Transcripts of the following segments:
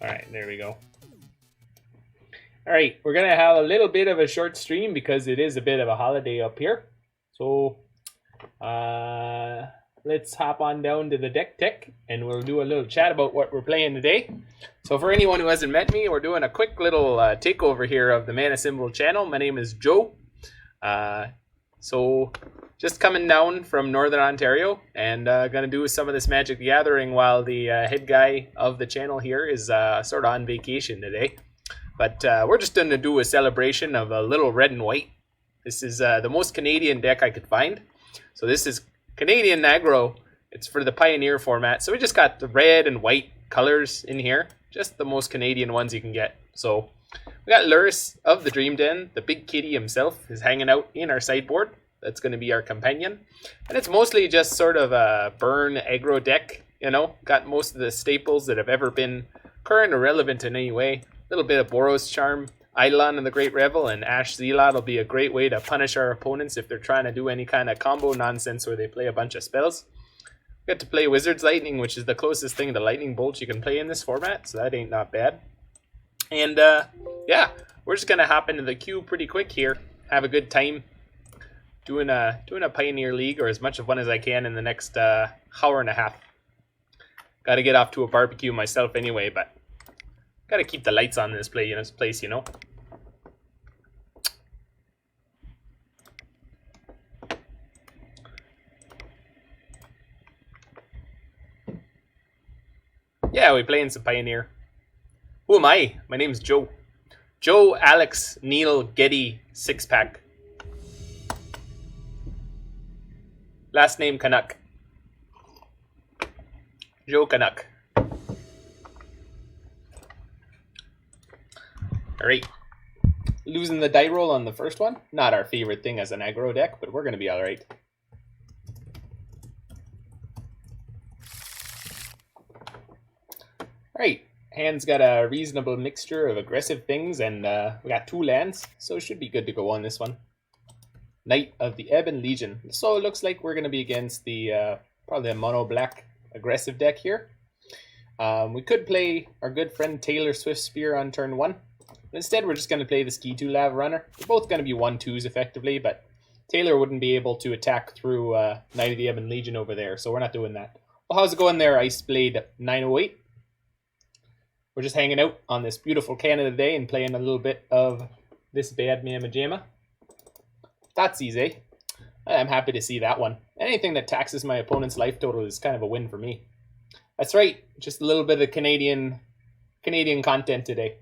Alright, there we go. Alright, we're going to have a little bit of a short stream because it is a bit of a holiday up here. So, let's hop on down to the deck tech and we'll do a little chat about what we're playing today. So for anyone who hasn't met me, we're doing a quick little takeover here of the Mana Symbol channel. My name is Joe. So just coming down from Northern Ontario and going to do some of this Magic the Gathering while the head guy of the channel here is sort of on vacation today. But we're just going to do a celebration of a little red and white. This is the most Canadian deck I could find. So this is Canadian aggro. It's for the Pioneer format. So we just got the red and white colors in here. Just the most Canadian ones you can get. So we got Lurrus of the Dream Den. The big kitty himself is hanging out in our sideboard. That's going to be our companion. And it's mostly just sort of a burn aggro deck. You know, got most of the staples that have ever been current or relevant in any way. A little bit of Boros Charm. Eidolon and the Great Revel and Ash Zealot will be a great way to punish our opponents if they're trying to do any kind of combo nonsense where they play a bunch of spells. We get to play Wizard's Lightning, which is the closest thing to Lightning Bolt you can play in this format, so that ain't not bad. And yeah, we're just gonna hop into the queue pretty quick here, have a good time doing a Pioneer League or as much of one as I can in the next hour and a half. Got to get off to a barbecue myself anyway, but got to keep the lights on in this place, you know. Yeah, we playing some Pioneer. Who am I? My name's Joe. Joe, Alex, Neil-Alex-Geddy, 6-pack. Last name Canuck. Joe Canuck. Alright. Losing the die roll on the first one. Not our favorite thing as an aggro deck, but we're going to be alright. Alright. Hand's got a reasonable mixture of aggressive things, and we got 2 lands, so it should be good to go on this one. Knight of the Ebon Legion. So it looks like we're going to be against the probably a mono-black aggressive deck here. We could play our good friend Taylor Swiftspear on turn 1. Instead, we're just going to play this Ghitu Lavarunner. They're both going to be 1/2s effectively, but Taylor wouldn't be able to attack through Knight of the Ebon Legion over there, so we're not doing that. Well, how's it going there, Iceblade 908? We're just hanging out on this beautiful Canada day and playing a little bit of this bad Mamma Jamma. That's easy. I'm happy to see that one. Anything that taxes my opponent's life total is kind of a win for me. That's right, just a little bit of Canadian content today.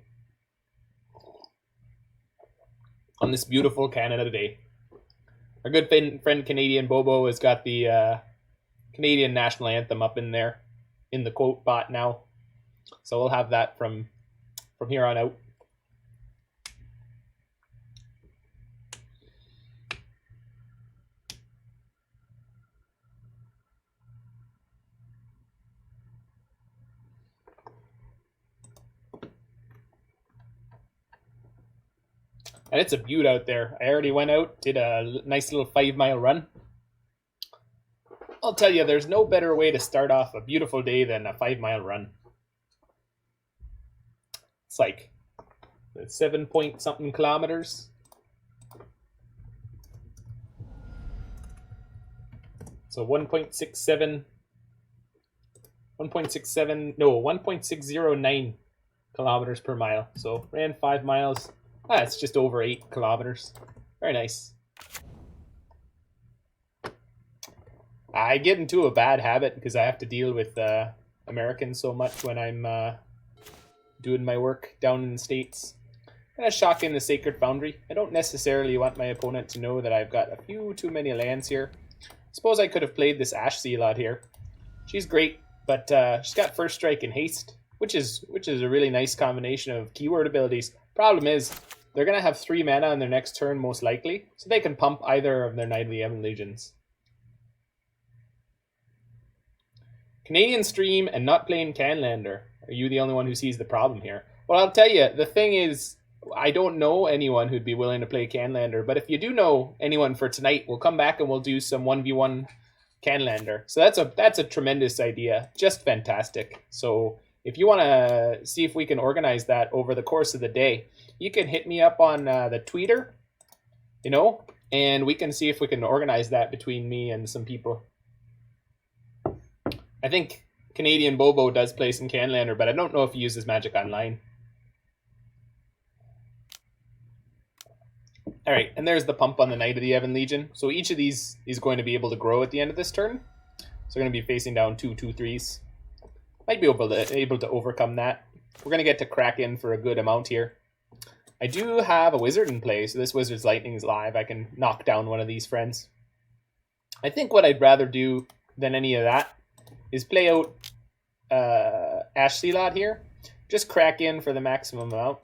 On this beautiful Canada Day. Our good friend Canadian Bobo has got the Canadian National Anthem up in there, in the quote bot now. So we'll have that from here on out. And it's a beaut out there. I already went out, did a nice little 5-mile run. I'll tell you, there's no better way to start off a beautiful day than a 5-mile run. It's like 7-point-something kilometers. So 1.609 kilometers per mile. So ran 5 miles. It's just over 8 kilometers. Very nice. I get into a bad habit because I have to deal with Americans so much when I'm doing my work down in the States. Kind of shocking the Sacred Foundry. I don't necessarily want my opponent to know that I've got a few too many lands here. Suppose I could have played this Ash Zealot here. She's great, but she's got First Strike and Haste, which is a really nice combination of keyword abilities. Problem is, they're going to have 3 mana on their next turn, most likely, so they can pump either of their Knight of the Ebon Legions. Canadian stream and not playing Canlander. Are you the only one who sees the problem here? Well, I'll tell you, the thing is, I don't know anyone who'd be willing to play Canlander, but if you do know anyone for tonight, we'll come back and we'll do some 1v1 Canlander. So that's a tremendous idea. Just fantastic. So if you want to see if we can organize that over the course of the day, you can hit me up on the Twitter, you know, and we can see if we can organize that between me and some people. I think Canadian Bobo does play some Canlander, but I don't know if he uses Magic Online. All right, and there's the pump on the Knight of the Ebon Legion. So each of these is going to be able to grow at the end of this turn. So we're going to be facing down 2/2/3s. Might be able to overcome that. We're going to get to crack in for a good amount here. I do have a wizard in play, so this Wizard's Lightning is live. I can knock down one of these friends. I think what I'd rather do than any of that is play out Ash Zealot here. Just crack in for the maximum amount.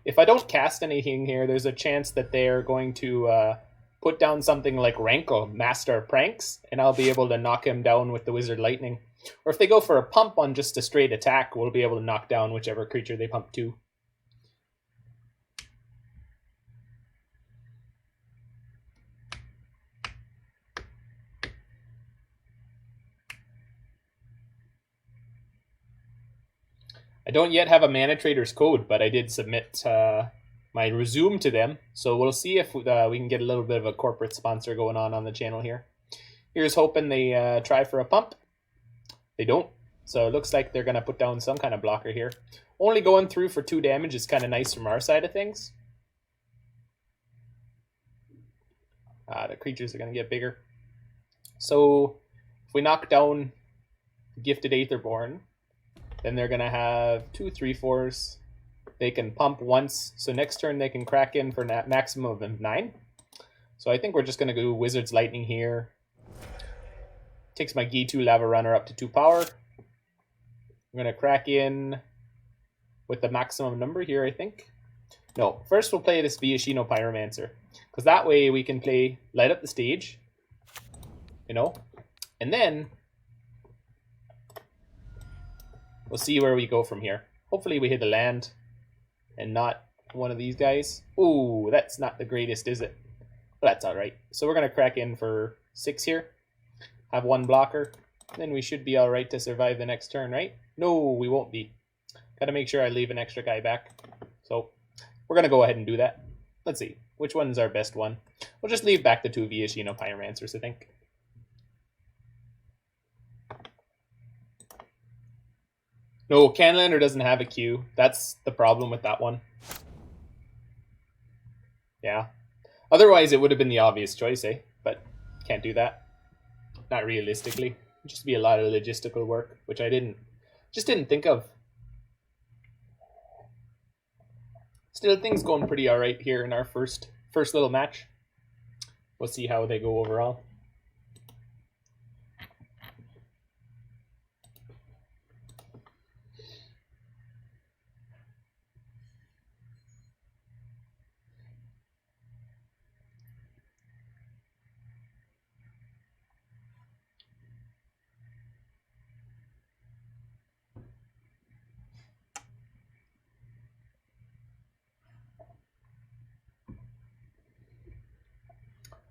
If I don't cast anything here, there's a chance that they're going to put down something like Rankle, Master of Pranks, and I'll be able to knock him down with the Wizard Lightning. Or if they go for a pump on just a straight attack, we'll be able to knock down whichever creature they pump to. I don't yet have a Mana Trader's code, but I did submit my resume to them. So we'll see if we can get a little bit of a corporate sponsor going on the channel here. Here's hoping they try for a pump. They don't. So it looks like they're going to put down some kind of blocker here. Only going through for 2 damage is kind of nice from our side of things. The creatures are going to get bigger. So if we knock down Gifted Aetherborn, then they're going to have 2 3/4s. They can pump once. So next turn they can crack in for a maximum of 9. So I think we're just going to go Wizard's Lightning here. Takes my Ghitu Lavarunner up to 2 power. I'm going to crack in with the maximum number here, I think. No, first we'll play this Viashino Pyromancer. Because that way we can play Light Up the Stage. You know? And then we'll see where we go from here. Hopefully we hit a land and not one of these guys. Ooh, that's not the greatest, is it? But that's alright. So we're going to crack in for 6 here. Have 1 blocker. Then we should be alright to survive the next turn, right? No, we won't be. Got to make sure I leave an extra guy back. So we're going to go ahead and do that. Let's see. Which one's our best one? We'll just leave back the 2 Viashino Pyromancers, I think. No, Canlander doesn't have a queue. That's the problem with that one. Yeah. Otherwise, it would have been the obvious choice, eh? But can't do that. Not realistically. It'd just be a lot of logistical work, which I just didn't think of. Still, things going pretty alright here in our first little match. We'll see how they go overall.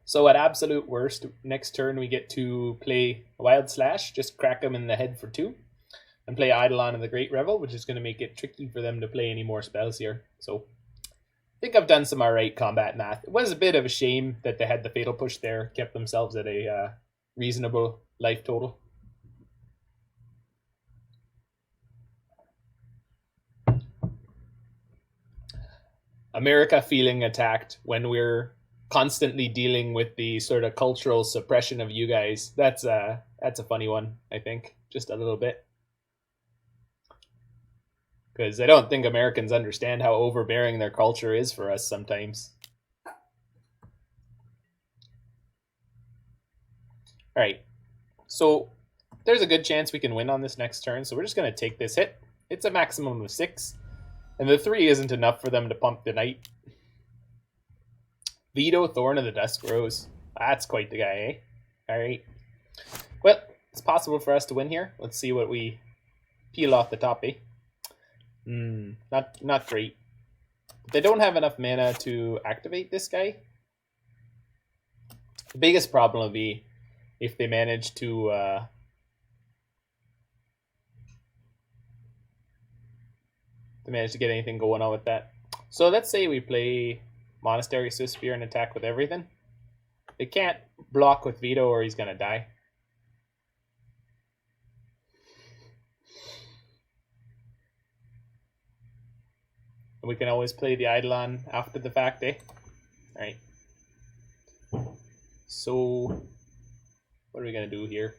So at absolute worst, next turn we get to play Wild Slash, just crack them in the head for 2, and play Eidolon and the Great Revel, which is going to make it tricky for them to play any more spells here. So I think I've done some alright combat math. It was a bit of a shame that they had the Fatal Push there, kept themselves at a reasonable life total. America feeling attacked when we're constantly dealing with the sort of cultural suppression of you guys. That's a funny one, I think. Just a little bit. Because I don't think Americans understand how overbearing their culture is for us sometimes. Alright. So there's a good chance we can win on this next turn. So we're just going to take this hit. It's a maximum of 6. And the 3 isn't enough for them to pump the Knight. Veto, Thorn of the Dusk Rose. That's quite the guy, eh? Alright. Well, it's possible for us to win here. Let's see what we peel off the top, eh? Not great. They don't have enough mana to activate this guy. The biggest problem will be if they manage to to manage to get anything going on with that. So let's say we play Monastery Swiftspear and attack with everything. It can't block with Veto or he's going to die. And we can always play the Eidolon after the fact, eh? Alright. So, what are we going to do here?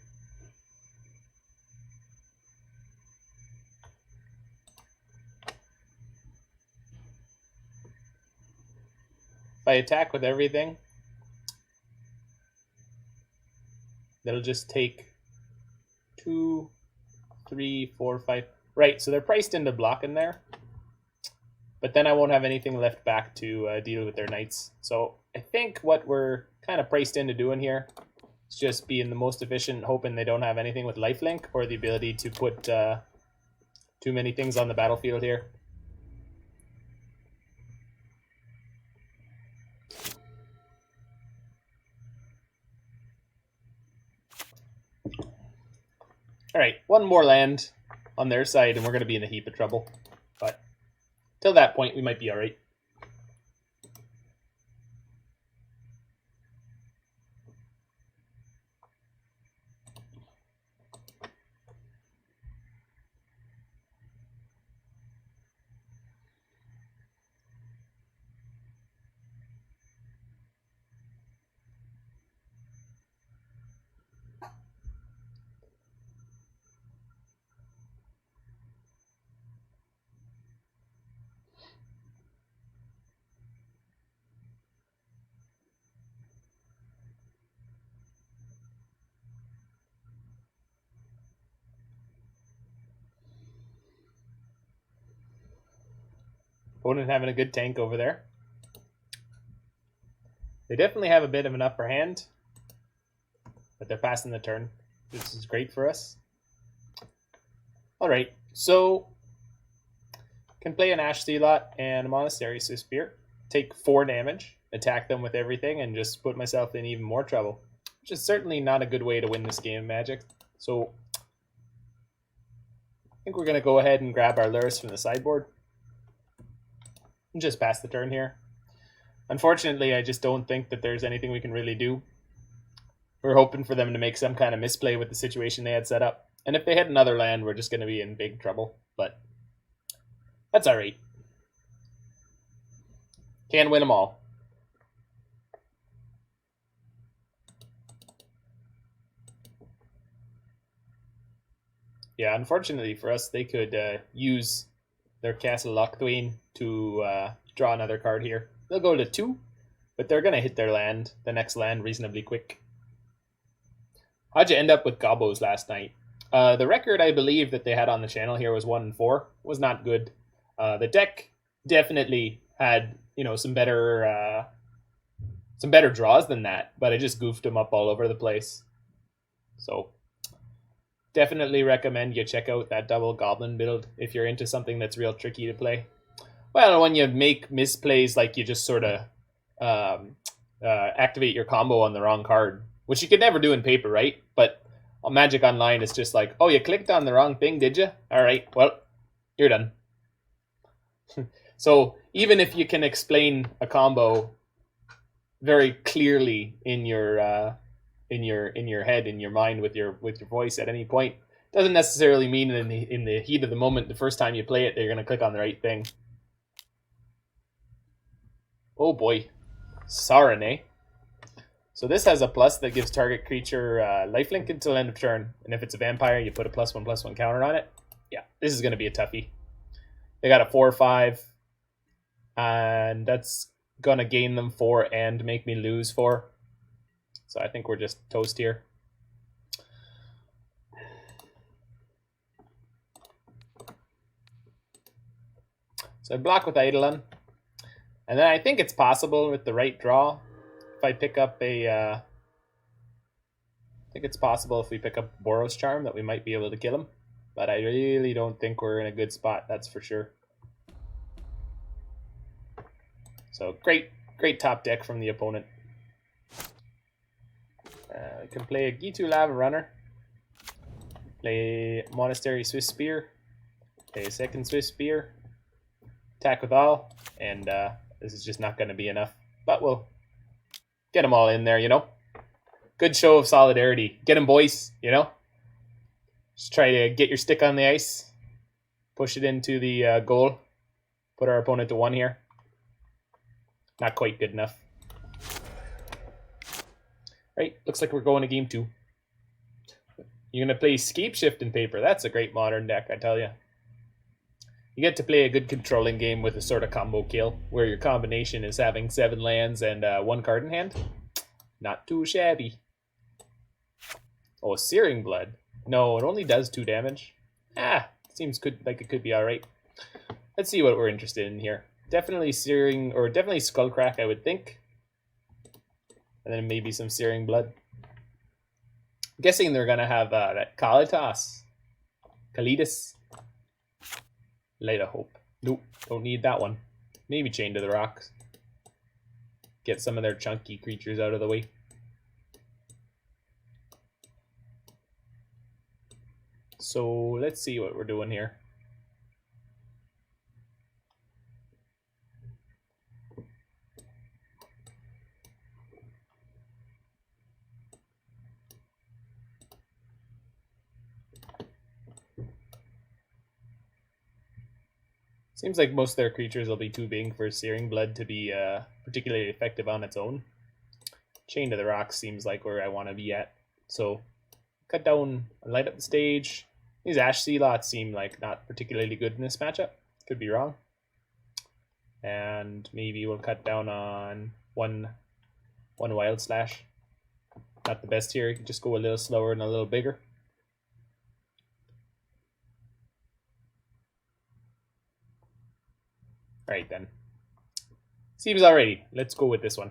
If I attack with everything, that'll just take 2, 3, 4, 5. Right, so they're priced into blocking there. But then I won't have anything left back to deal with their knights. So I think what we're kind of priced into doing here is just being the most efficient, hoping they don't have anything with lifelink or the ability to put too many things on the battlefield here. Alright, one more land on their side and we're going to be in a heap of trouble. But till that point, we might be alright. Opponent having a good tank over there. They definitely have a bit of an upper hand, but they're passing the turn. This is great for us. Alright, so can play an Ash Zealot and a Monastery Swiftspear, take 4 damage, attack them with everything, and just put myself in even more trouble. Which is certainly not a good way to win this game of Magic. So I think we're going to go ahead and grab our Lurrus from the sideboard. And just pass the turn here. Unfortunately, I just don't think that there's anything we can really do. We're hoping for them to make some kind of misplay with the situation they had set up. And if they hit another land, we're just going to be in big trouble. But that's alright. Can win them all. Yeah, unfortunately for us, they could use their Castle Lochthwain to draw another card here. They'll go to 2, but they're going to hit their land, the next land, reasonably quick. How'd you end up with Gobos last night? The record I believe that they had on the channel here was 1-4. Was not good. The deck definitely had, you know, some better draws than that, but I just goofed them up all over the place. So definitely recommend you check out that double goblin build if you're into something that's real tricky to play. Well, when you make misplays, like you just sort of activate your combo on the wrong card, which you could never do in paper, right? But on Magic Online, it's just like, oh, you clicked on the wrong thing, did you? All right, well, you're done. So even if you can explain a combo very clearly in your head, in your mind, with your voice at any point, doesn't necessarily mean in the heat of the moment, the first time you play it, that you're going to click on the right thing. Oh boy, Sarene. So this has a plus that gives target creature lifelink until end of turn, and if it's a vampire, you put a +1/+1 counter on it. Yeah, this is going to be a toughie. They got a 4/5, and that's going to gain them 4 and make me lose 4. So I think we're just toast here. So I block with Eidolon. And then I think it's possible with the right draw, if I pick up a... I think it's possible if we pick up Boros Charm that we might be able to kill him. But I really don't think we're in a good spot, that's for sure. So great top deck from the opponent. I can play a Ghitu Lavarunner, play Monastery Swiftspear, play a second Swiftspear, attack with all, and this is just not going to be enough. But we'll get them all in there, you know. Good show of solidarity. Get them, boys, you know. Just try to get your stick on the ice. Push it into the goal. Put our opponent to 1 here. Not quite good enough. Right, looks like we're going to game 2. You're going to play Scape Shift in Paper. That's a great modern deck, I tell you. You get to play a good controlling game with a sort of combo kill, where your combination is having 7 lands and 1 card in hand. Not too shabby. Oh, Searing Blood. No, it only does 2 damage. Seems like it could be alright. Let's see what we're interested in here. Definitely Searing, or definitely Skullcrack, I would think. And then maybe some Searing Blood. I'm guessing they're going to have that Kalitas. Kalitas. Light of Hope. Nope, don't need that one. Maybe Chain to the Rocks. Get some of their chunky creatures out of the way. So let's see what we're doing here. Seems like most of their creatures will be too big for Searing Blood to be particularly effective on its own. Chain to the Rocks seems like where I want to be at. So cut down and light up the stage. These Ash Zealots seem like not particularly good in this matchup. Could be wrong. And maybe we'll cut down on one Wild Slash. Not the best here. You can just go a little slower and a little bigger. Alright then. Seems alrighty. Let's go with this one.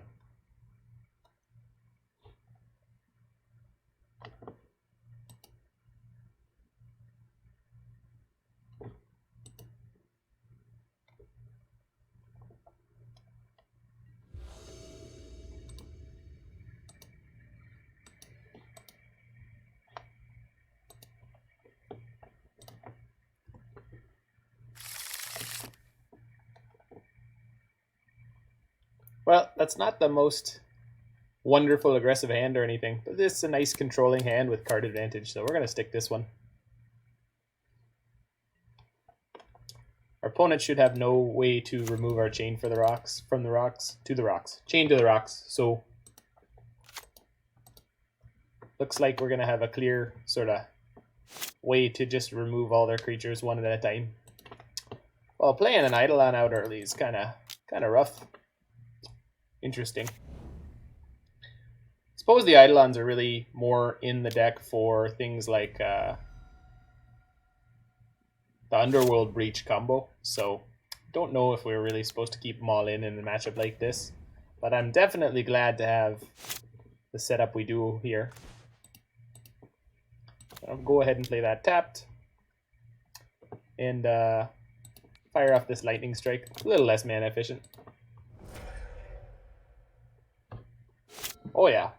Well, that's not the most wonderful aggressive hand or anything, but this is a nice controlling hand with card advantage, so we're going to stick this one. Our opponent should have no way to remove our Chain for the Rocks, from the Rocks to the Rocks. Chain to the Rocks, so looks like we're going to have a clear sort of way to just remove all their creatures one at a time. Well, playing an Eidolon out early is kind of rough. Interesting. Suppose the Eidolons are really more in the deck for things like the Underworld Breach combo, so don't know if we're really supposed to keep them all in a matchup like this, but I'm definitely glad to have the setup we do here. I'll go ahead and play that tapped and fire off this Lightning Strike. A little less mana efficient. Oh yeah,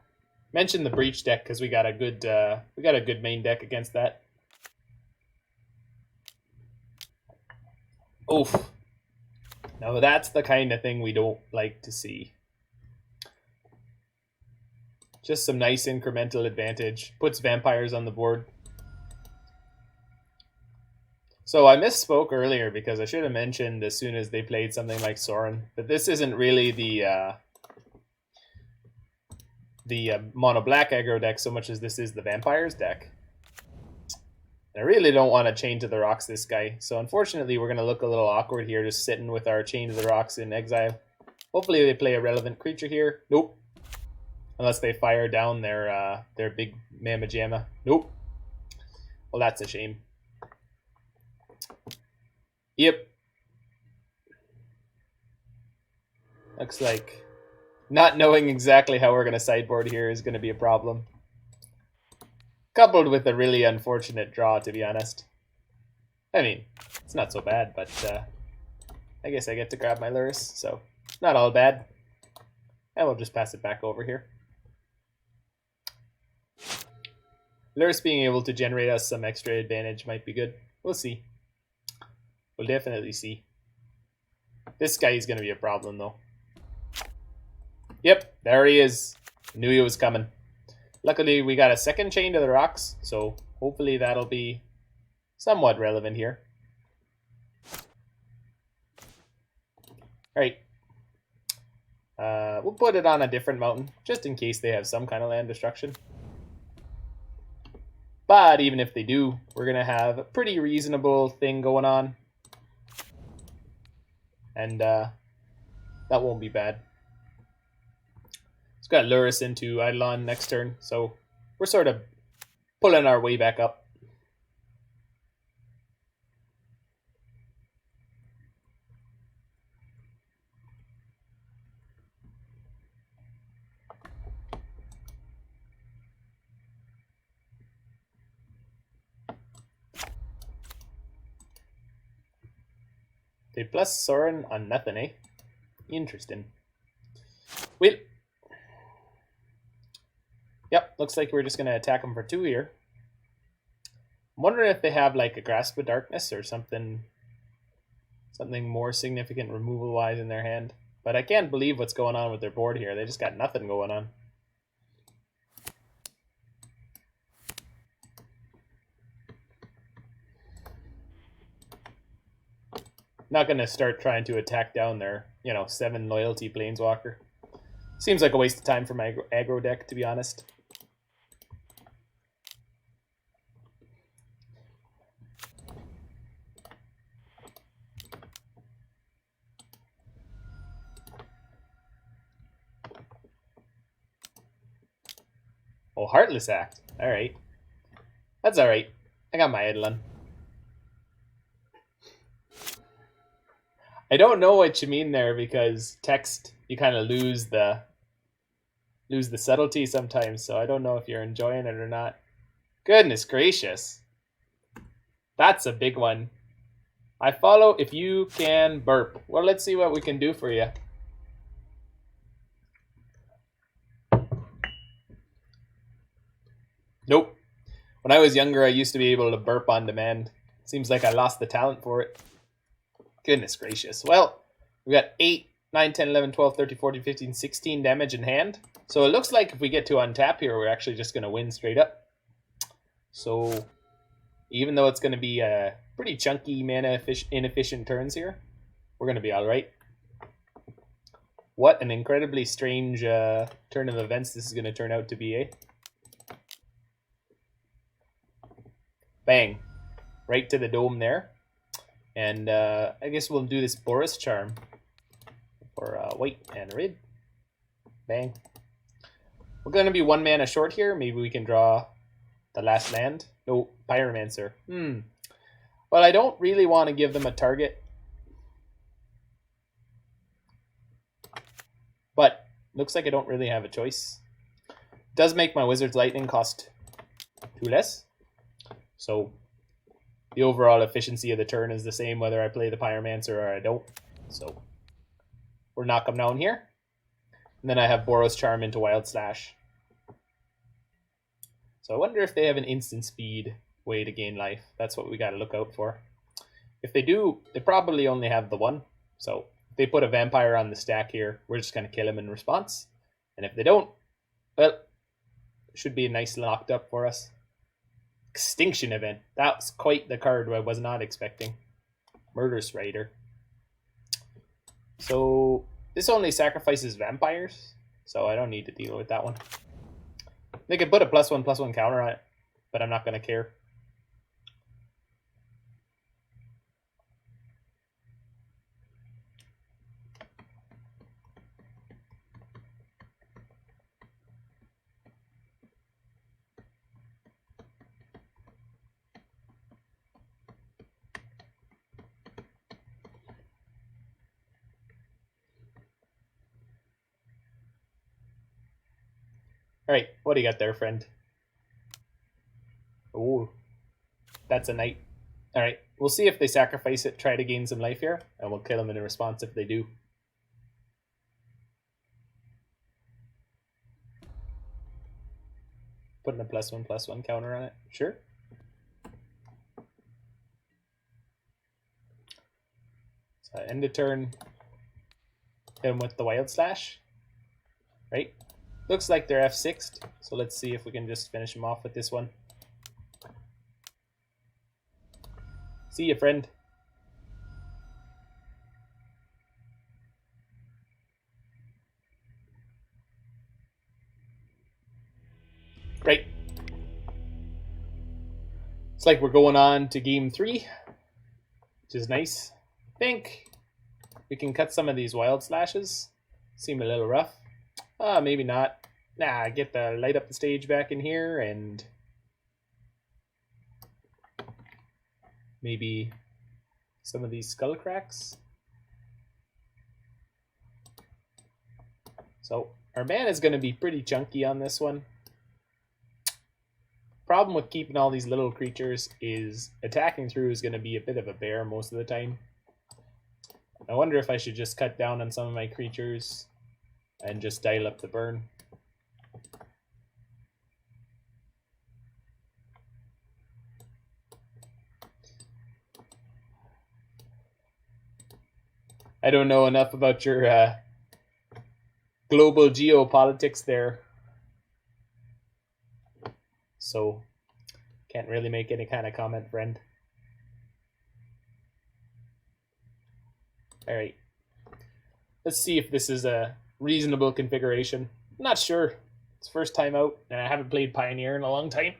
mention the Breach deck because we got a good main deck against that. Oof. Now that's the kind of thing we don't like to see. Just some nice incremental advantage. Puts vampires on the board. So I misspoke earlier because I should have mentioned as soon as they played something like Sorin that this isn't really the mono black aggro deck so much as this is the vampires deck. I really don't want to Chain to the Rocks this guy, so unfortunately we're going to look a little awkward here just sitting with our Chain to the Rocks in exile. Hopefully they play a relevant creature here. Nope. Unless they fire down their big Mamma Jamma. Nope. Well, that's a shame. Yep. Looks like not knowing exactly how we're going to sideboard here is going to be a problem. Coupled with a really unfortunate draw, to be honest. I mean, it's not so bad, but I guess I get to grab my Lurrus, so not all bad. And we'll just pass it back over here. Lurrus being able to generate us some extra advantage might be good. We'll see. We'll definitely see. This guy is going to be a problem, though. Yep, there he is. Knew he was coming. Luckily, we got a second chain to the rocks, so hopefully that'll be somewhat relevant here. Alright. We'll put it on a different mountain, just in case they have some kind of land destruction. But even if they do, we're going to have a pretty reasonable thing going on. And that won't be bad. It's got to lure us into Eidolon next turn, so we're sort of pulling our way back up. They plus Soren on nothing, eh? Interesting. Well, yep, looks like we're just going to attack them for 2 here. I'm wondering if they have like a Grasp of Darkness or something more significant removal-wise in their hand. But I can't believe what's going on with their board here. They just got nothing going on. Not going to start trying to attack down their, 7 loyalty planeswalker. Seems like a waste of time for my aggro deck, to be honest. Oh, Heartless Act. Alright. That's alright. I got my Eidolon. I don't know what you mean there, because text, you kind of lose the subtlety sometimes, so I don't know if you're enjoying it or not. Goodness gracious. That's a big one. I follow if you can burp. Well, let's see what we can do for you. Nope. When I was younger, I used to be able to burp on demand. Seems like I lost the talent for it. Goodness gracious. Well, we got 8, 9, 10, 11, 12, 13, 14, 15, 16 damage in hand. So it looks like if we get to untap here, we're actually just going to win straight up. So even though it's going to be a pretty chunky mana inefficient turns here, we're going to be all right. What an incredibly strange turn of events this is going to turn out to be, eh? Bang. Right to the dome there. And I guess we'll do this Boros Charm for white and red. Bang. We're going to be 1 mana short here. Maybe we can draw the last land. No, Pyromancer. Well, I don't really want to give them a target. But looks like I don't really have a choice. Does make my Wizard's Lightning cost 2 less. So the overall efficiency of the turn is the same whether I play the Pyromancer or I don't. So we'll knock them down here. And then I have Boros Charm into Wild Slash. So I wonder if they have an instant speed way to gain life. That's what we got to look out for. If they do, they probably only have the 1. So if they put a Vampire on the stack here, we're just going to kill him in response. And if they don't, well, it should be a nice locked up for us. Extinction Event. That's quite the card I was not expecting. Murderous Rider. So this only sacrifices vampires, so I don't need to deal with that one. They could put a +1/+1 counter on it, but I'm not going to care. Alright, what do you got there, friend? Oh, that's a knight. Alright, we'll see if they sacrifice it, try to gain some life here, and we'll kill them in response if they do. Putting a +1/+1 counter on it. Sure. So end of turn. him with the Wild Slash. Right? Looks like they're F6'd, so let's see if we can just finish him off with this one. See ya, friend. Right. It's like we're going on to game 3, which is nice. I think we can cut some of these Wild Slashes. Seem a little rough. Maybe not. Nah, get the light up the stage back in here and maybe some of these Skullcracks. So our mana is going to be pretty chunky on this one. Problem with keeping all these little creatures is attacking through is going to be a bit of a bear most of the time. I wonder if I should just cut down on some of my creatures and just dial up the burn. I don't know enough about your global geopolitics there, so can't really make any kind of comment, friend. All right, let's see if this is a reasonable configuration. I'm not sure. It's first time out, and I haven't played Pioneer in a long time.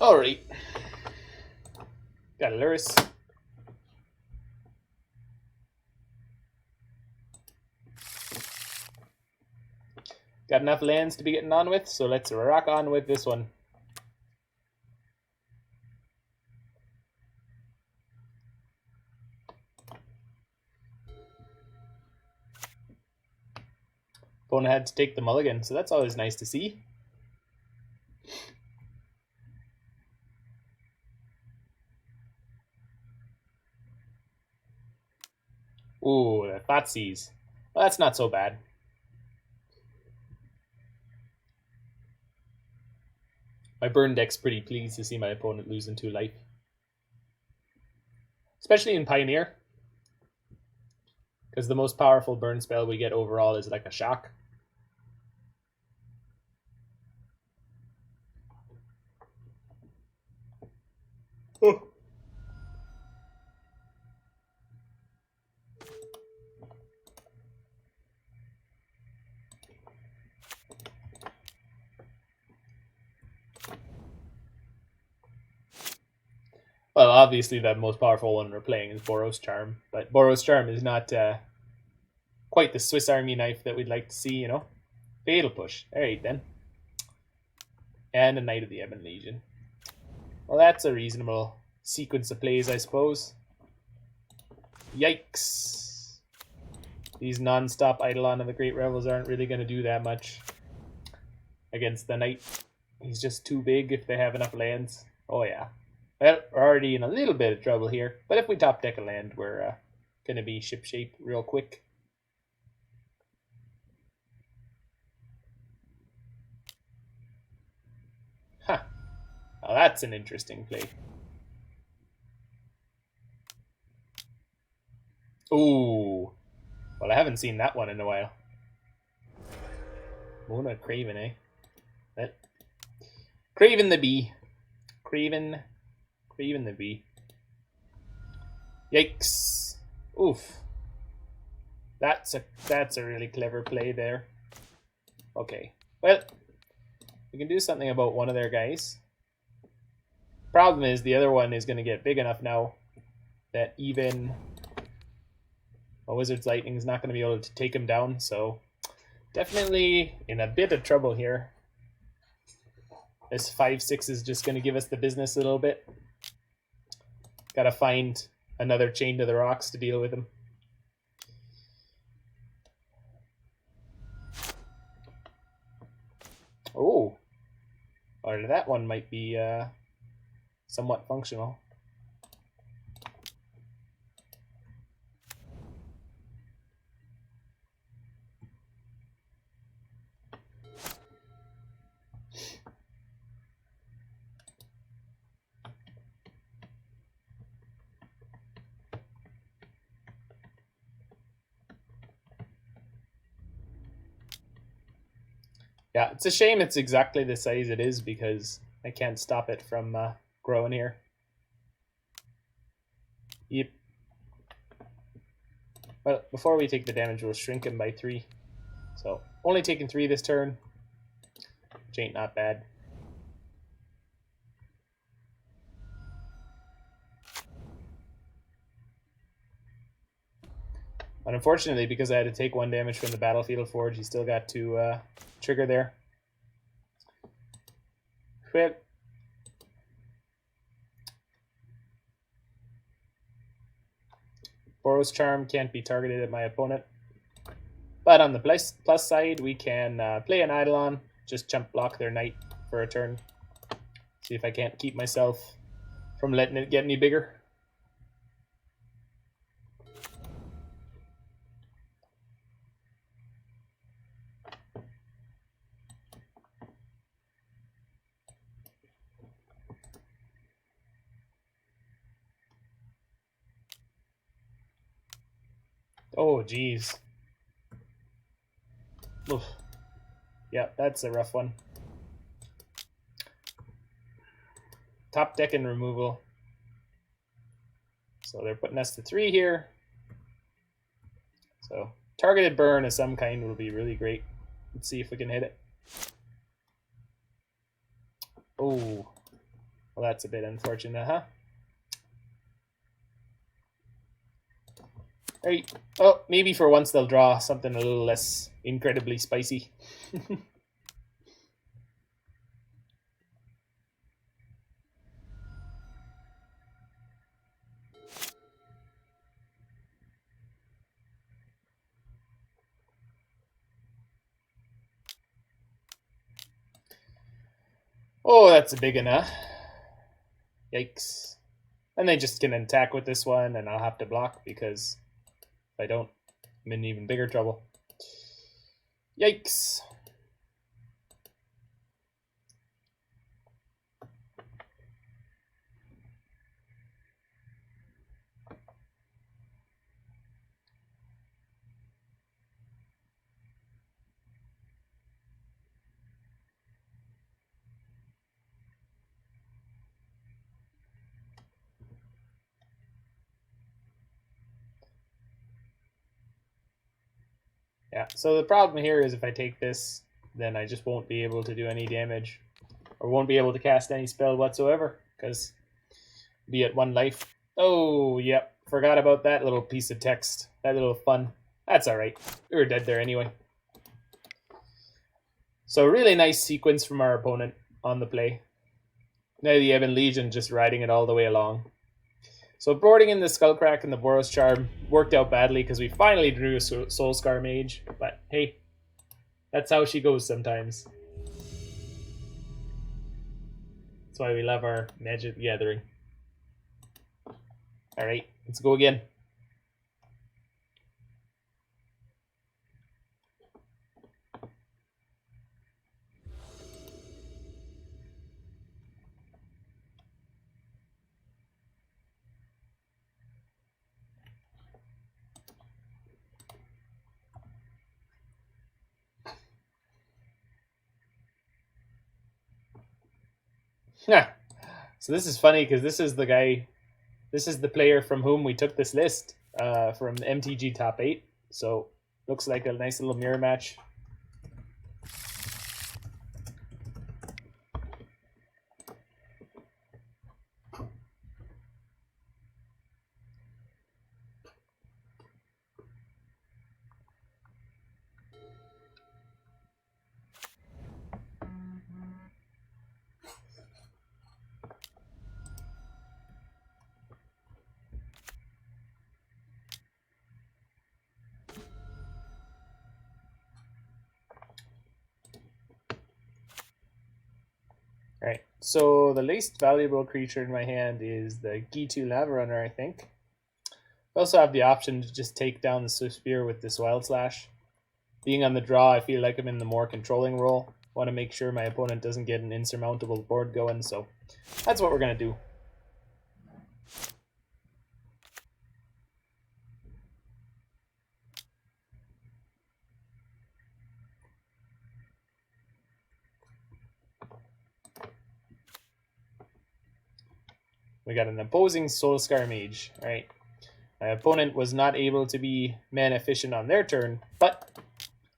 All right, got a Lurrus. Got enough lands to be getting on with, so let's rock on with this one. Opponent had to take the mulligan, so that's always nice to see. Ooh, the Thoughtseize. Well, that's not so bad. My burn deck's pretty pleased to see my opponent losing 2 life. Especially in Pioneer. Because the most powerful burn spell we get overall is like a shock. Oh. Well, obviously the most powerful one we're playing is Boros Charm, but Boros Charm is not quite the Swiss Army knife that we'd like to see, you know. Fatal Push. Alright then. And a Knight of the Ebon Legion. Well, that's a reasonable sequence of plays, I suppose. Yikes. These non-stop Eidolon and the Great Revels aren't really going to do that much against the Knight. He's just too big if they have enough lands. Oh yeah. Well, we're already in a little bit of trouble here, but if we top deck a land, we're going to be shipshape real quick. Huh. Now that's an interesting play. Ooh. Well, I haven't seen that one in a while. Mona Craven, eh? That. Craven the Bee. Craven the Bee. Yikes. Oof. That's a really clever play there. Okay. Well, we can do something about one of their guys. Problem is the other one is going to get big enough now that even a Wizard's Lightning is not going to be able to take him down, so definitely in a bit of trouble here. This 5/6 is just going to give us the business a little bit. Gotta find another Chain to the Rocks to deal with him. Oh, or that one might be somewhat functional. Yeah, it's a shame it's exactly the size it is because I can't stop it from growing here. Yep. Well, before we take the damage, we'll shrink him by 3. So, only taking 3 this turn, which ain't not bad. But unfortunately, because I had to take 1 damage from the Battlefield Forge, he still got to trigger there. Quit. Boros Charm can't be targeted at my opponent. But on the plus side, we can play an Eidolon, just jump block their knight for a turn. See if I can't keep myself from letting it get any bigger. Oh, geez. Oof. Yeah, that's a rough one. Top deck and removal. So they're putting us to 3 here. So targeted burn of some kind will be really great. Let's see if we can hit it. Oh, well, that's a bit unfortunate, huh? Right. Oh, maybe for once they'll draw something a little less incredibly spicy. Oh, that's a big enough. Yikes. And they just can attack with this one, and I'll have to block because if I don't, I'm in even bigger trouble. Yikes. Yeah, so the problem here is if I take this, then I just won't be able to do any damage or won't be able to cast any spell whatsoever because be at 1 life. Oh, yep. Forgot about that little piece of text. That little fun. That's alright. We were dead there anyway. So really nice sequence from our opponent on the play. Now the Ebon Legion just riding it all the way along. So boarding in the Skullcrack and the Boros Charm worked out badly because we finally drew a Soul-Scar Mage. But hey, that's how she goes sometimes. That's why we love our Magic the Gathering. Alright, let's go again. Yeah. So this is funny because this is the player from whom we took this list from MTG Top 8. So looks like a nice little mirror match. Alright, so the least valuable creature in my hand is the Ghitu Lavarunner, I think. I also have the option to just take down the Swiftspear with this Wild Slash. Being on the draw, I feel like I'm in the more controlling role. Want to make sure my opponent doesn't get an insurmountable board going, so that's what we're going to do. We got an opposing Soul-Scar Mage. Alright. My opponent was not able to be mana efficient on their turn, but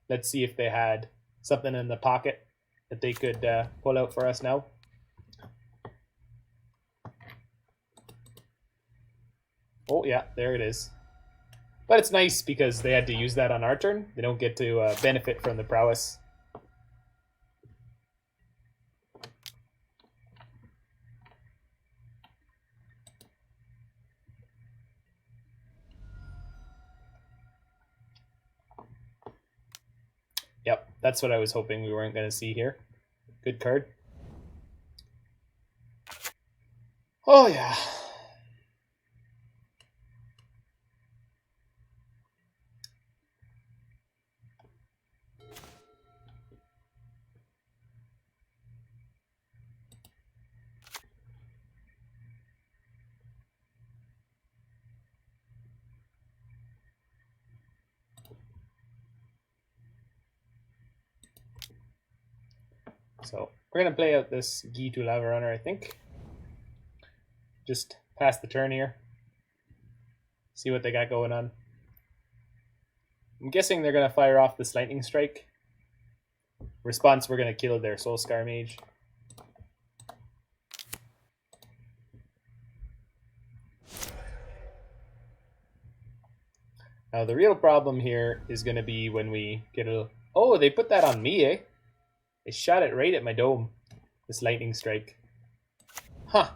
let's see if they had something in the pocket that they could pull out for us now. Oh yeah, there it is. But it's nice because they had to use that on our turn. They don't get to benefit from the prowess. Yep, that's what I was hoping we weren't going to see here. Good card. Oh yeah. So we're going to play out this Ghitu Lavarunner, I think. Just pass the turn here. See what they got going on. I'm guessing they're going to fire off this Lightning Strike. Response, we're going to kill their Soul-Scar Mage. Now the real problem here is going to be when we get a... Oh, they put that on me, eh? They shot it right at my dome. This Lightning Strike. Huh.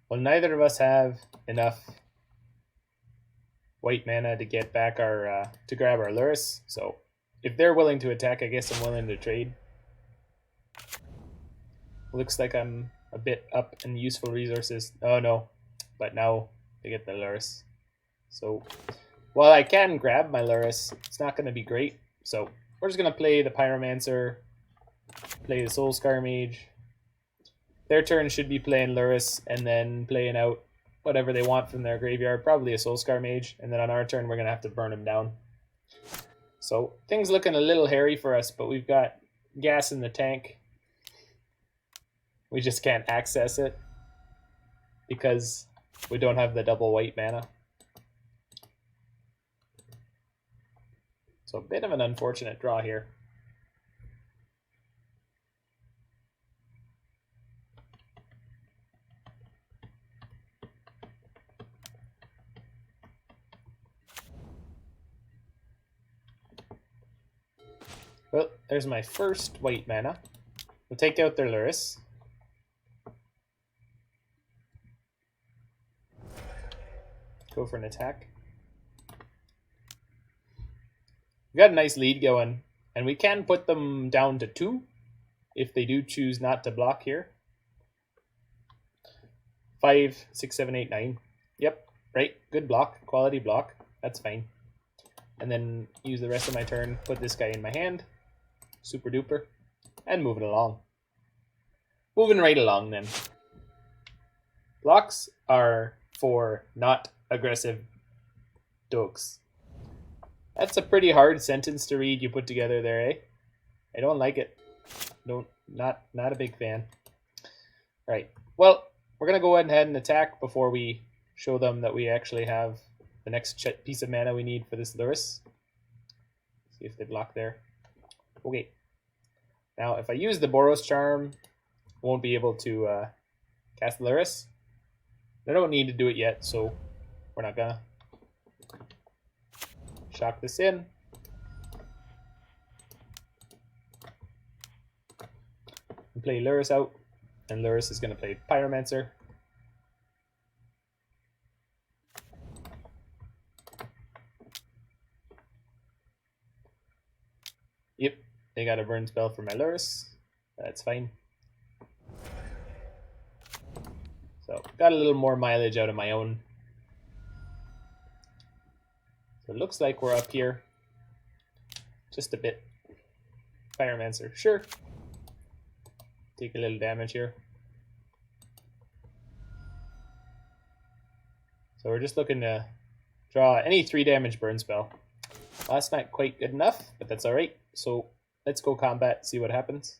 Well, neither of us have enough white mana to get back our to grab our Lurrus. So if they're willing to attack, I guess I'm willing to trade. Looks like I'm a bit up in useful resources. Oh no, but now they get the Lurrus. So while I can grab my Lurrus, it's not going to be great. So we're just going to play the Pyromancer, play the Soul-Scar Mage. Their turn should be playing Lurrus and then playing out whatever they want from their graveyard, probably a Soul-Scar Mage, and then on our turn we're going to have to burn them down. So things looking a little hairy for us, but we've got gas in the tank. We just can't access it because we don't have the double white mana. So a bit of an unfortunate draw here. Well, there's my first white mana. We'll take out their Lurrus. Go for an attack. We got a nice lead going, and we can put them down to 2 if they do choose not to block here. 5, 6, 7, 8, 9. Yep, right. Good block. Quality block. That's fine. And then use the rest of my turn, put this guy in my hand. Super duper. And move it along. Moving right along then. Blocks are for not aggressive dogs. That's a pretty hard sentence to read you put together there, eh? I don't like it. Not a big fan. Right. Well, we're gonna go ahead and attack before we show them that we actually have the next piece of mana we need for this Lurrus. See if they block there. Okay. Now, if I use the Boros Charm, I won't be able to cast Lurrus. I don't need to do it yet, so we're not gonna. Shock this in. And play Lurrus out, and Lurrus is gonna play Pyromancer. Yep, they got a burn spell for my Lurrus. That's fine. So, got a little more mileage out of my own. So it looks like we're up here. Just a bit. Pyromancer, sure. Take a little damage here. So we're just looking to Draw any 3 damage burn spell. Well, that's not quite good enough, but that's alright. So let's go combat, see what happens.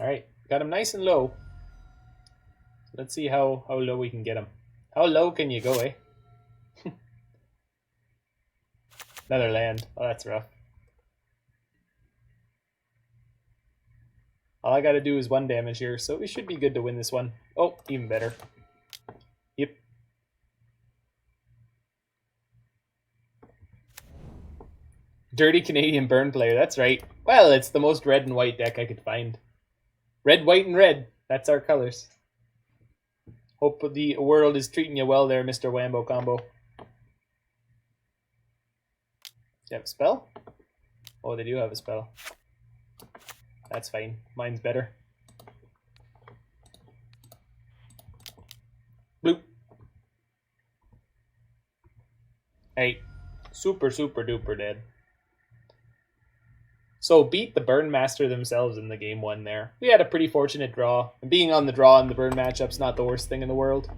Alright, got him nice and low. Let's see how low we can get him. How low can you go, eh? Another land. Oh, that's rough. All I gotta do is 1 damage here, so we should be good to win this one. Oh, even better. Yep. Dirty Canadian burn player, that's right. Well, it's the most red and white deck I could find. Red, white, and red. That's our colors. Hope the world is treating you well there, Mr. Wambo Combo. Do you have a spell? Oh, they do have a spell. That's fine. Mine's better. Bloop. Hey, super duper dead. So beat the Burn Master themselves in the game 1 there. We had a pretty fortunate draw. And being on the draw in the Burn matchup's not the worst thing in the world.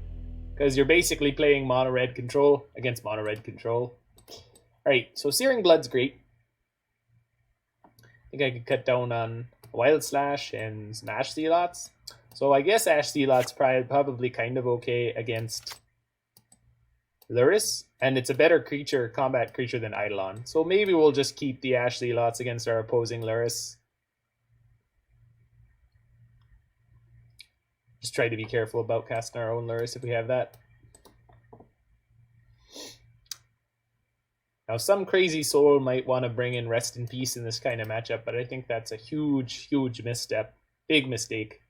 Because you're basically playing mono red control against mono red control. Alright, so Searing Blood's great. I think I could cut down on Wild Slash and some Ash Zealots. So I guess Ash Zealot's probably kind of okay against Lurrus, and it's a better creature, combat creature than Eidolon. So maybe we'll just keep the Ash Zealots against our opposing Lurrus. Just try to be careful about casting our own Lurrus if we have that. Now some crazy soul might want to bring in Rest in Peace in this kind of matchup, but I think that's a huge misstep. Big mistake.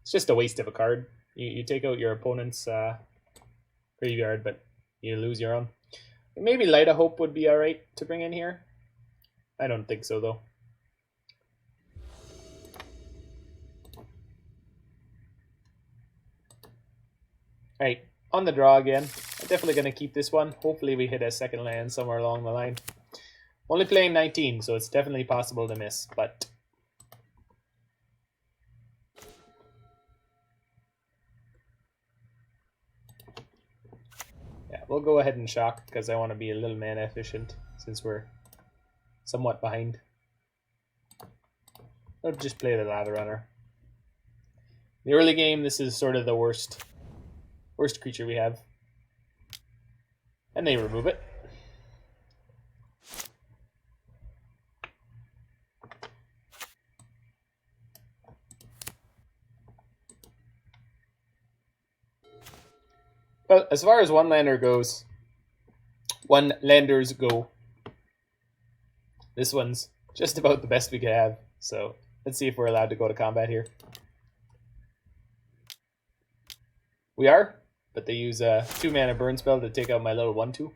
It's just a waste of a card. You take out your opponent's graveyard, but you lose your own. Maybe Light of Hope would be alright to bring in here. I don't think so, though. Alright, on the draw again. I'm definitely going to keep this one. Hopefully we hit a second land somewhere along the line. Only playing 19, so it's definitely possible to miss, but... yeah, we'll go ahead and shock, because I want to be a little mana efficient, since we're somewhat behind. I'll just play the Lavarunner. In the early game, this is sort of the worst creature we have. And they remove it. Well, as far as one-landers go, this one's just about the best we could have. So let's see if we're allowed to go to combat here. We are, but they use a 2-mana burn spell to take out my little 1/2.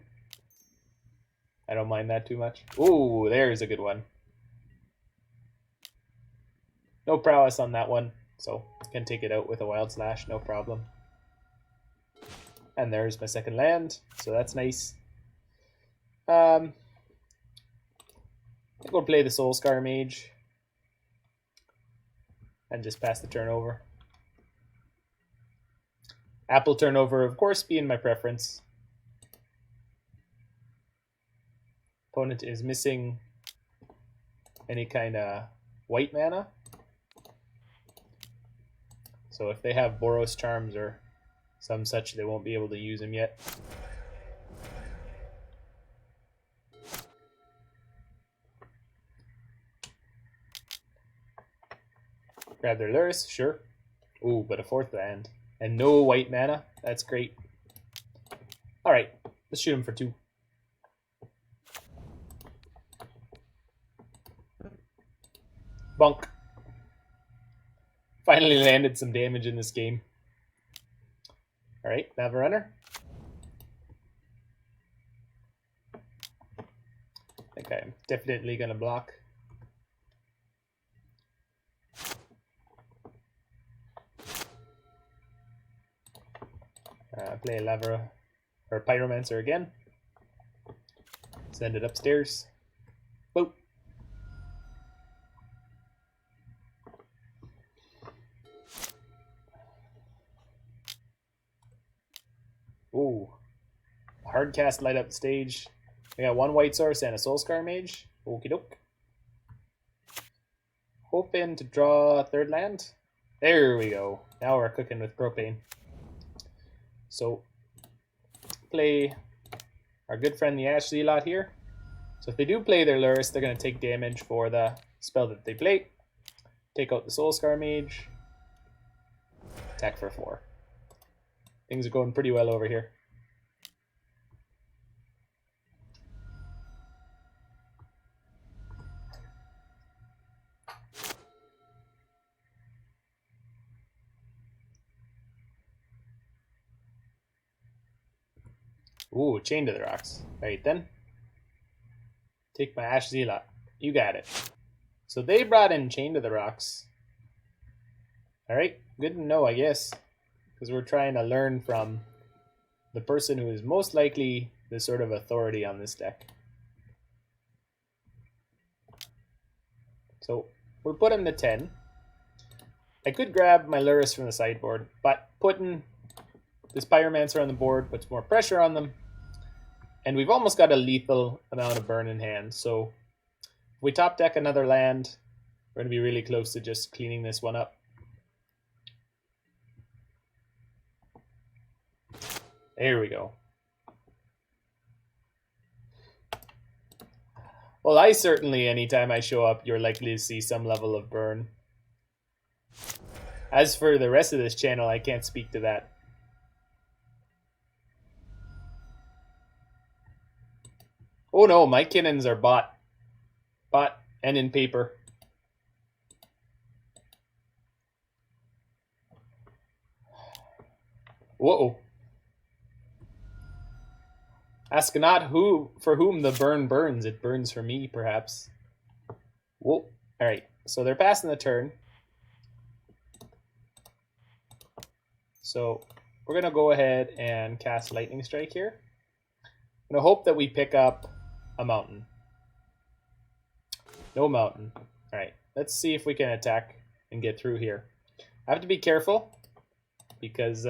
I don't mind that too much. Ooh, there's a good one. No prowess on that one, so can take it out with a Wild Slash, no problem. And there's my second land, so that's nice. I'm going to play the Soul-Scar Mage and just pass the turn over. Apple turnover, of course, being my preference. Opponent is missing any kind of white mana. So if they have Boros Charms or some such, they won't be able to use them yet. Grab their Lurrus, sure. Ooh, but a 4th land. And no white mana. That's great. Alright, let's shoot him for 2. Bunk. Finally landed some damage in this game. Alright, Lavarunner. I think I'm definitely going to block. Play a Pyromancer again. Send it upstairs. Boop. Ooh. Hard cast light up the stage. We got 1 white source and a Soul-Scar Mage. Okie doke. Hoping to draw a 3rd land. There we go. Now we're cooking with propane. So, play our good friend the Ash Zealot here. So if they do play their Lurrus, they're going to take damage for the spell that they play. Take out the Soul-Scar Mage. Attack for 4. Things are going pretty well over here. Ooh, Chain to the Rocks. Right then. Take my Ash Zealot. You got it. So they brought in Chain to the Rocks. Alright, good to know, I guess. Because we're trying to learn from the person who is most likely the sort of authority on this deck. So we'll put him to 10. I could grab my Lurrus from the sideboard, but putting this Pyromancer on the board puts more pressure on them. And we've almost got a lethal amount of burn in hand. So if we top deck another land, we're going to be really close to just cleaning this one up. There we go. Well, I certainly, anytime I show up, you're likely to see some level of burn. As for the rest of this channel, I can't speak to that. Oh no, my cannons are bought. Bought and in paper. Whoa. Ask not who for whom the burn burns, it burns for me, perhaps. Whoa. Alright, so they're passing the turn. So we're going to go ahead and cast Lightning Strike here. I'm going to hope that we pick up a mountain. No mountain. Alright, let's see if we can attack and get through here. I have to be careful because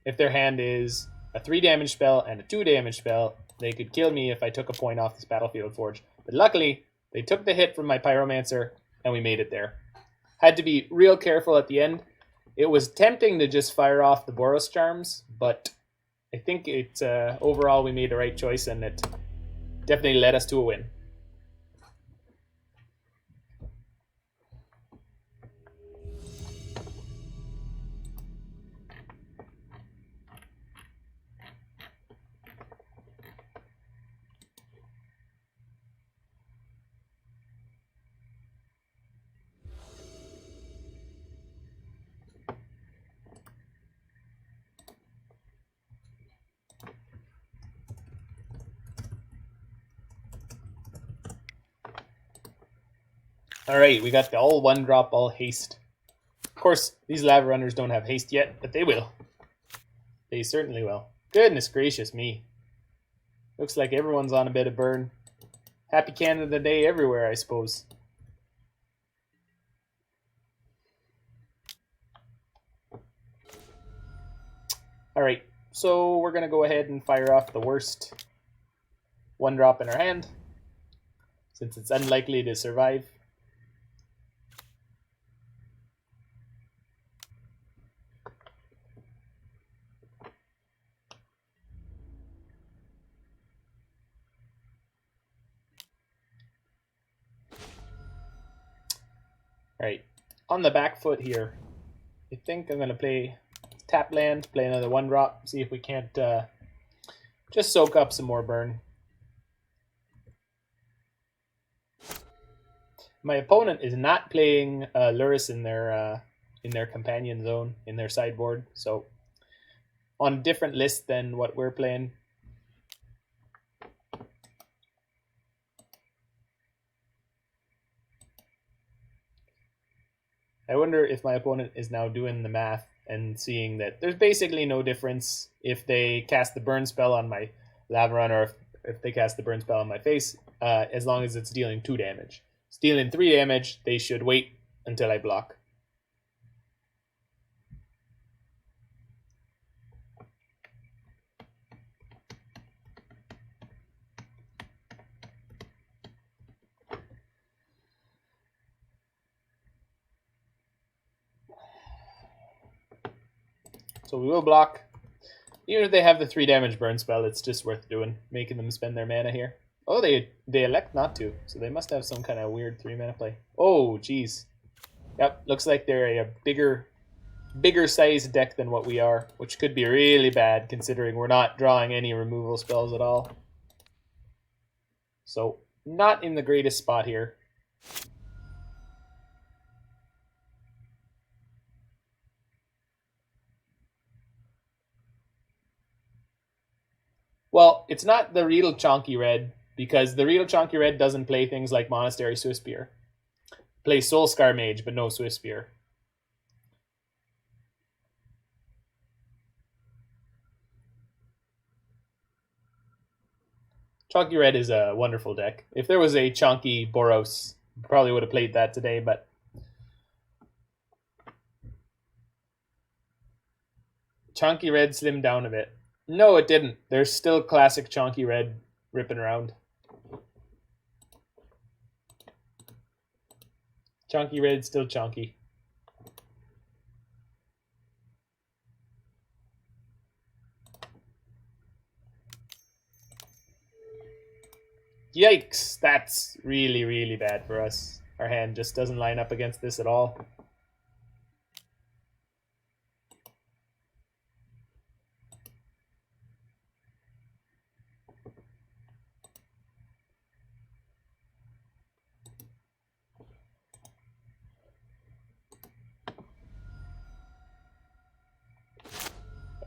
if their hand is a 3 damage spell and a 2 damage spell, they could kill me if I took a point off this Battlefield Forge. But luckily, they took the hit from my Pyromancer and we made it there. Had to be real careful at the end. It was tempting to just fire off the Boros Charms, but I think it overall we made the right choice and it definitely led us to a win. Alright, we got the all 1-drop, all haste. Of course, these Lavarunners don't have haste yet, but they will. They certainly will. Goodness gracious me. Looks like everyone's on a bit of burn. Happy Canada Day everywhere, I suppose. Alright, so we're going to go ahead and fire off the worst 1-drop in our hand, since it's unlikely to survive. Right, on the back foot here. I think I'm going to play tap land, play another 1-drop, see if we can't just soak up some more burn. My opponent is not playing Lurrus in their companion zone, in their sideboard, so on a different list than what we're playing. I wonder if my opponent is now doing the math and seeing that there's basically no difference if they cast the burn spell on my Lavarunner or if they cast the burn spell on my face, as long as it's dealing 2 damage. It's dealing 3 damage, they should wait until I block. So we will block. Even if they have the 3 damage burn spell, it's just worth doing, making them spend their mana here. Oh, they elect not to, so they must have some kind of weird 3 mana play. Oh, jeez. Yep, looks like they're a bigger sized deck than what we are, which could be really bad considering we're not drawing any removal spells at all. So, not in the greatest spot here. Well, it's not the real chonky red, because the real chonky red doesn't play things like Monastery Swiftspear. Plays Soul-Scar Mage, but no Swiftspear. Chonky red is a wonderful deck. If there was a chonky Boros, probably would have played that today, but chonky red slimmed down a bit. No, it didn't. There's still classic chonky red ripping around. Chonky red, still chonky. Yikes! That's really, really bad for us. Our hand just doesn't line up against this at all.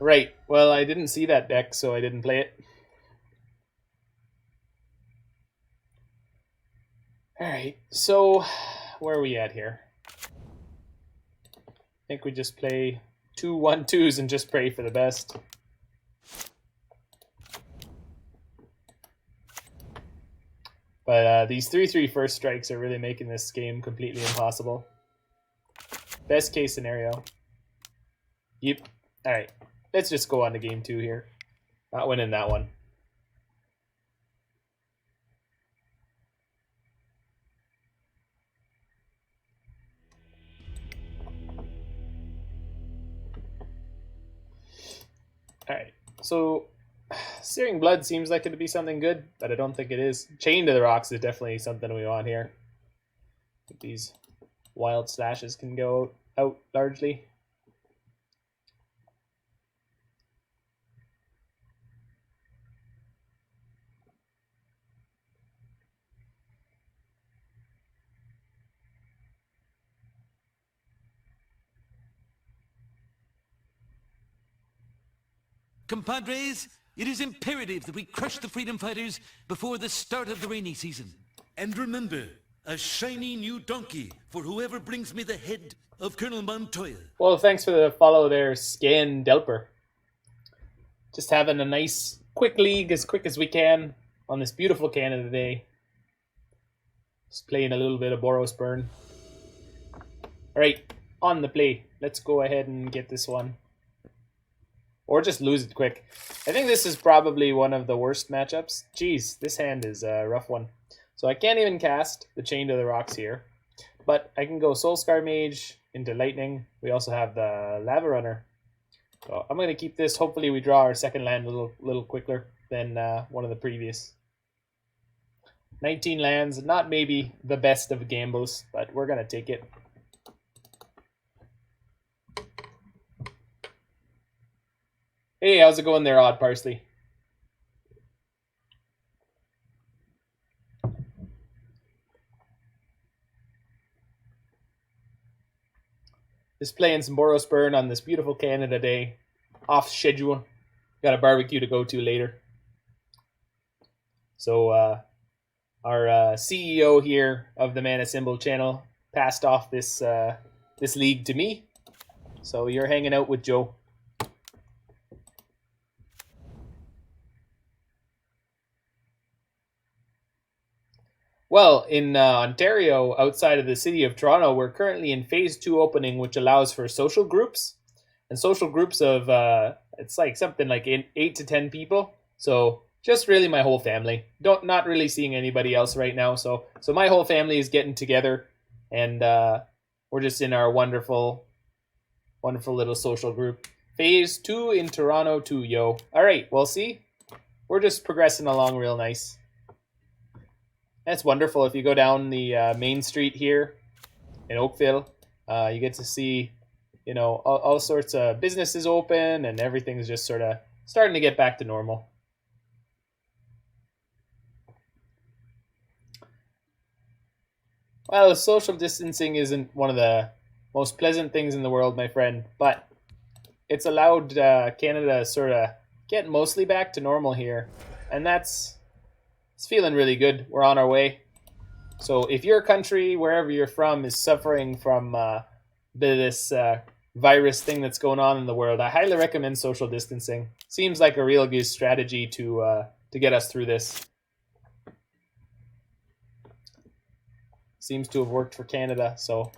Right. Well, I didn't see that deck, so I didn't play it. Alright, so where are we at here? I think we just play 2 1/2s and just pray for the best. But these 3/3 first strikes are really making this game completely impossible. Best case scenario. Yep. Alright. Let's just go on to game 2 here. Not winning that one. Alright, so Searing Blood seems like it'd be something good, but I don't think it is. Chain to the Rocks is definitely something we want here. These wild slashes can go out largely. Compadres, it is imperative that we crush the freedom fighters before the start of the rainy season. And remember, a shiny new donkey for whoever brings me the head of Colonel Montoya. Well, thanks for the follow there, Scan Delper. Just having a nice quick league as quick as we can on this beautiful Canada day. Just playing a little bit of Boros Burn. Alright, on the play. Let's go ahead and get this one. Or just lose it quick. I think this is probably one of the worst matchups. Jeez, this hand is a rough one. So I can't even cast the Chain to the Rocks here. But I can go Soul-Scar Mage into Lightning. We also have the Lavarunner. So I'm going to keep this. Hopefully we draw our second land a little quicker than one of the previous. 19 lands, not maybe the best of gambles, but we're going to take it. Hey, how's it going there, Odd Parsley? Just playing some Boros Burn on this beautiful Canada day. Off schedule. Got a barbecue to go to later. So, our CEO here of the Mana Symbol channel passed off this this league to me. So you're hanging out with Joe. Well, in Ontario, outside of the city of Toronto, we're currently in Phase 2 opening, which allows for social groups. And social groups of, it's like something like 8 to 10 people. So just really my whole family. Not really seeing anybody else right now. So my whole family is getting together. And we're just in our wonderful, wonderful little social group. Phase 2 in Toronto too, yo. All right, well, see? We're just progressing along real nice. That's wonderful. If you go down the main street here in Oakville, you get to see, you know, all sorts of businesses open and everything's just sort of starting to get back to normal. Well, social distancing isn't one of the most pleasant things in the world, my friend, but it's allowed Canada sort of get mostly back to normal here, and it's feeling really good. We're on our way. So if your country, wherever you're from, is suffering from this virus thing that's going on in the world, I highly recommend social distancing. Seems like a real good strategy to get us through this. Seems to have worked for Canada, so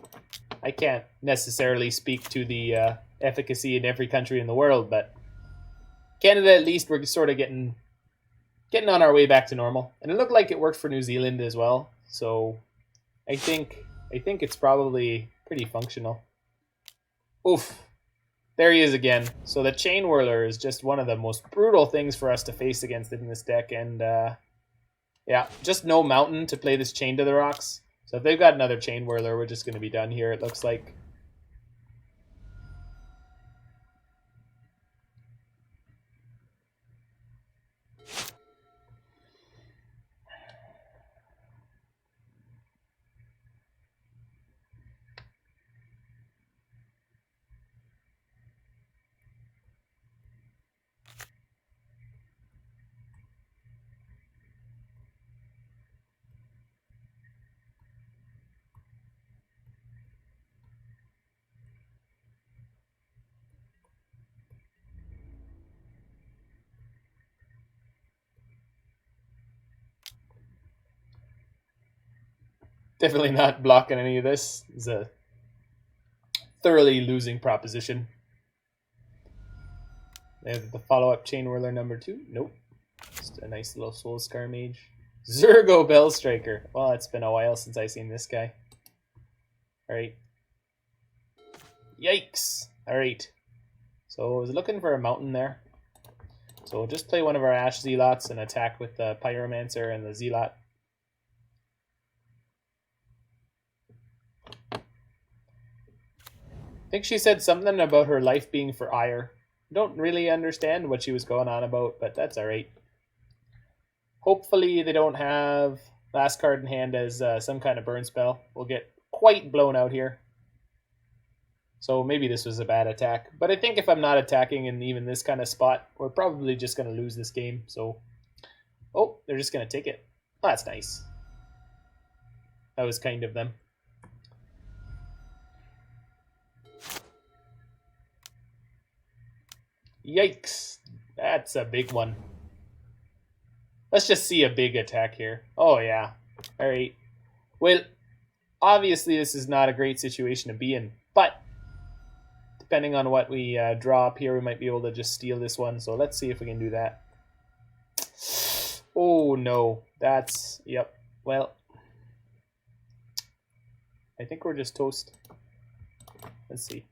I can't necessarily speak to the efficacy in every country in the world, but Canada, at least, we're sort of getting on our way back to normal. And it looked like it worked for New Zealand as well. So I think it's probably pretty functional. Oof. There he is again. So the Chain Whirler is just one of the most brutal things for us to face against in this deck. And yeah, just no mountain to play this Chain to the Rocks. So if they've got another Chain Whirler, we're just going to be done here, it looks like. Definitely not blocking any of this. It's a thoroughly losing proposition. There's the follow-up Chain Whirler number 2. Nope. Just a nice little Soul-Scar Mage. Zergo Bellstriker. Well, it's been a while since I've seen this guy. Alright. Yikes. Alright. So I was looking for a mountain there. So we'll just play one of our Ash Zealots and attack with the Pyromancer and the Zealot. I think she said something about her life being for ire. Don't really understand what she was going on about, but that's alright. Hopefully they don't have last card in hand as some kind of burn spell. We'll get quite blown out here. So maybe this was a bad attack. But I think if I'm not attacking in even this kind of spot, we're probably just going to lose this game. So, oh, they're just going to take it. Oh, that's nice. That was kind of them. Yikes. That's a big one. Let's just see a big attack here. Oh, yeah. Alright. Well, obviously this is not a great situation to be in, but depending on what we draw up here, we might be able to just steal this one. So let's see if we can do that. Oh, no. That's... Yep. Well, I think we're just toast. Let's see.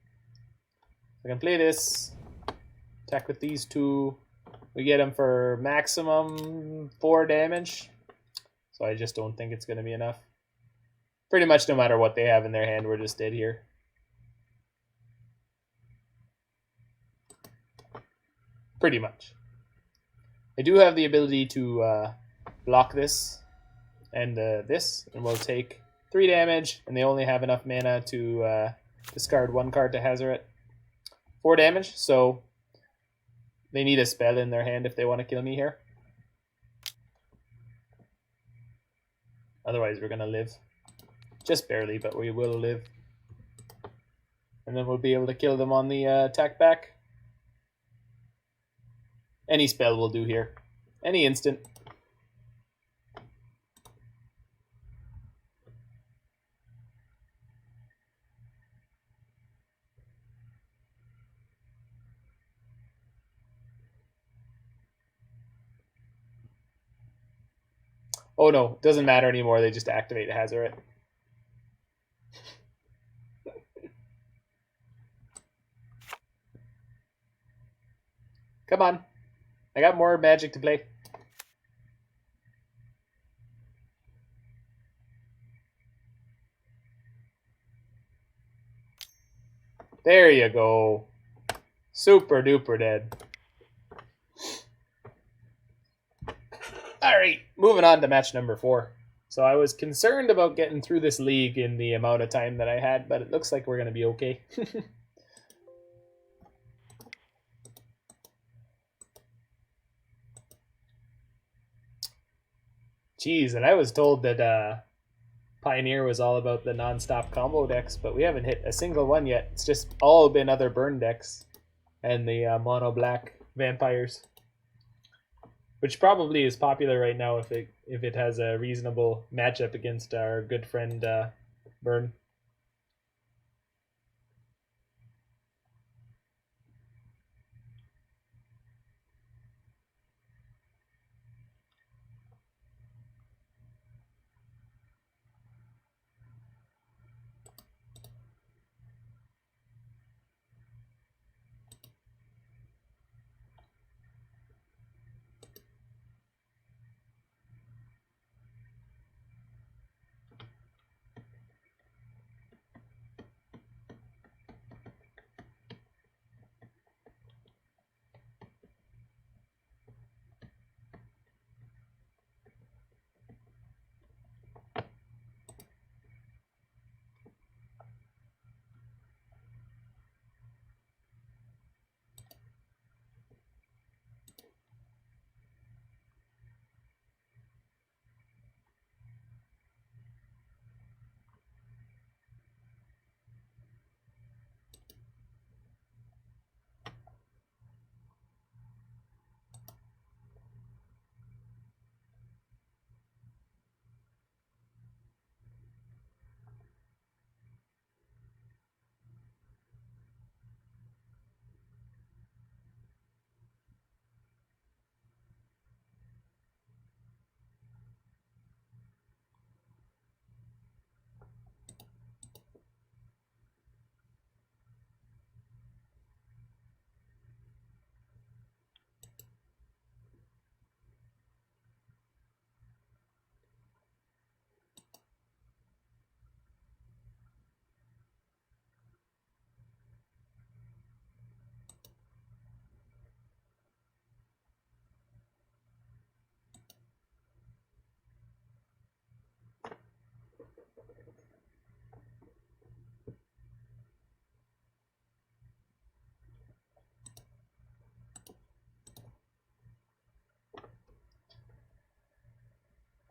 I can play this. Attack with these two. We get them for maximum 4 damage. So I just don't think it's going to be enough. Pretty much no matter what they have in their hand, we're just dead here. Pretty much. I do have the ability to block this and this, and we'll take 3 damage, and they only have enough mana to discard 1 card to hazard it. 4 damage, so they need a spell in their hand if they want to kill me here. Otherwise, we're going to live. Just barely, but we will live. And then we'll be able to kill them on the attack back. Any spell will do here. Any instant. Oh no, doesn't matter anymore. They just activate Hazard. Come on. I got more magic to play. There you go. Super duper dead. Alright, moving on to match number 4. So I was concerned about getting through this league in the amount of time that I had, but it looks like we're going to be okay. Jeez, and I was told that Pioneer was all about the non-stop combo decks, but we haven't hit a single one yet. It's just all been other burn decks and the mono-black vampires, which probably is popular right now if it has a reasonable matchup against our good friend Burn.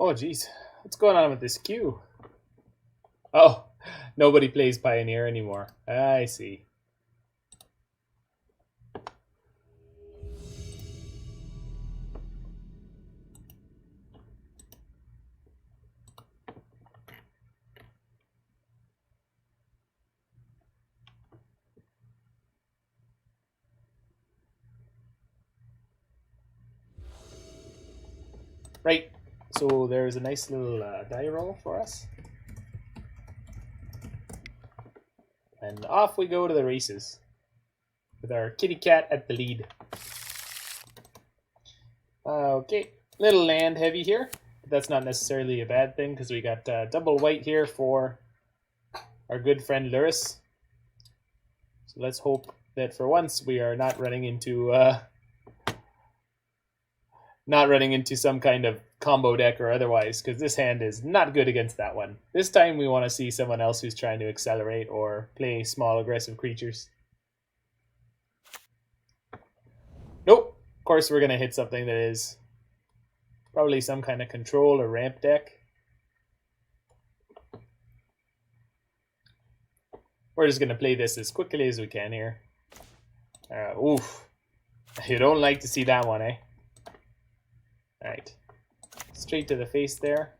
Oh, jeez. What's going on with this queue? Oh, nobody plays Pioneer anymore. I see. Right. So there's a nice little die roll for us. And off we go to the races. With our kitty cat at the lead. Okay, little land heavy here. But that's not necessarily a bad thing because we got double white here for our good friend Lurrus. So let's hope that for once we are not running into not running into some kind of combo deck or otherwise, because this hand is not good against that one. This time we want to see someone else who's trying to accelerate or play small aggressive creatures. Nope. Of course we're going to hit something that is probably some kind of control or ramp deck. We're just going to play this as quickly as we can here. Oof. You don't like to see that one, eh? Alright. Straight to the face there.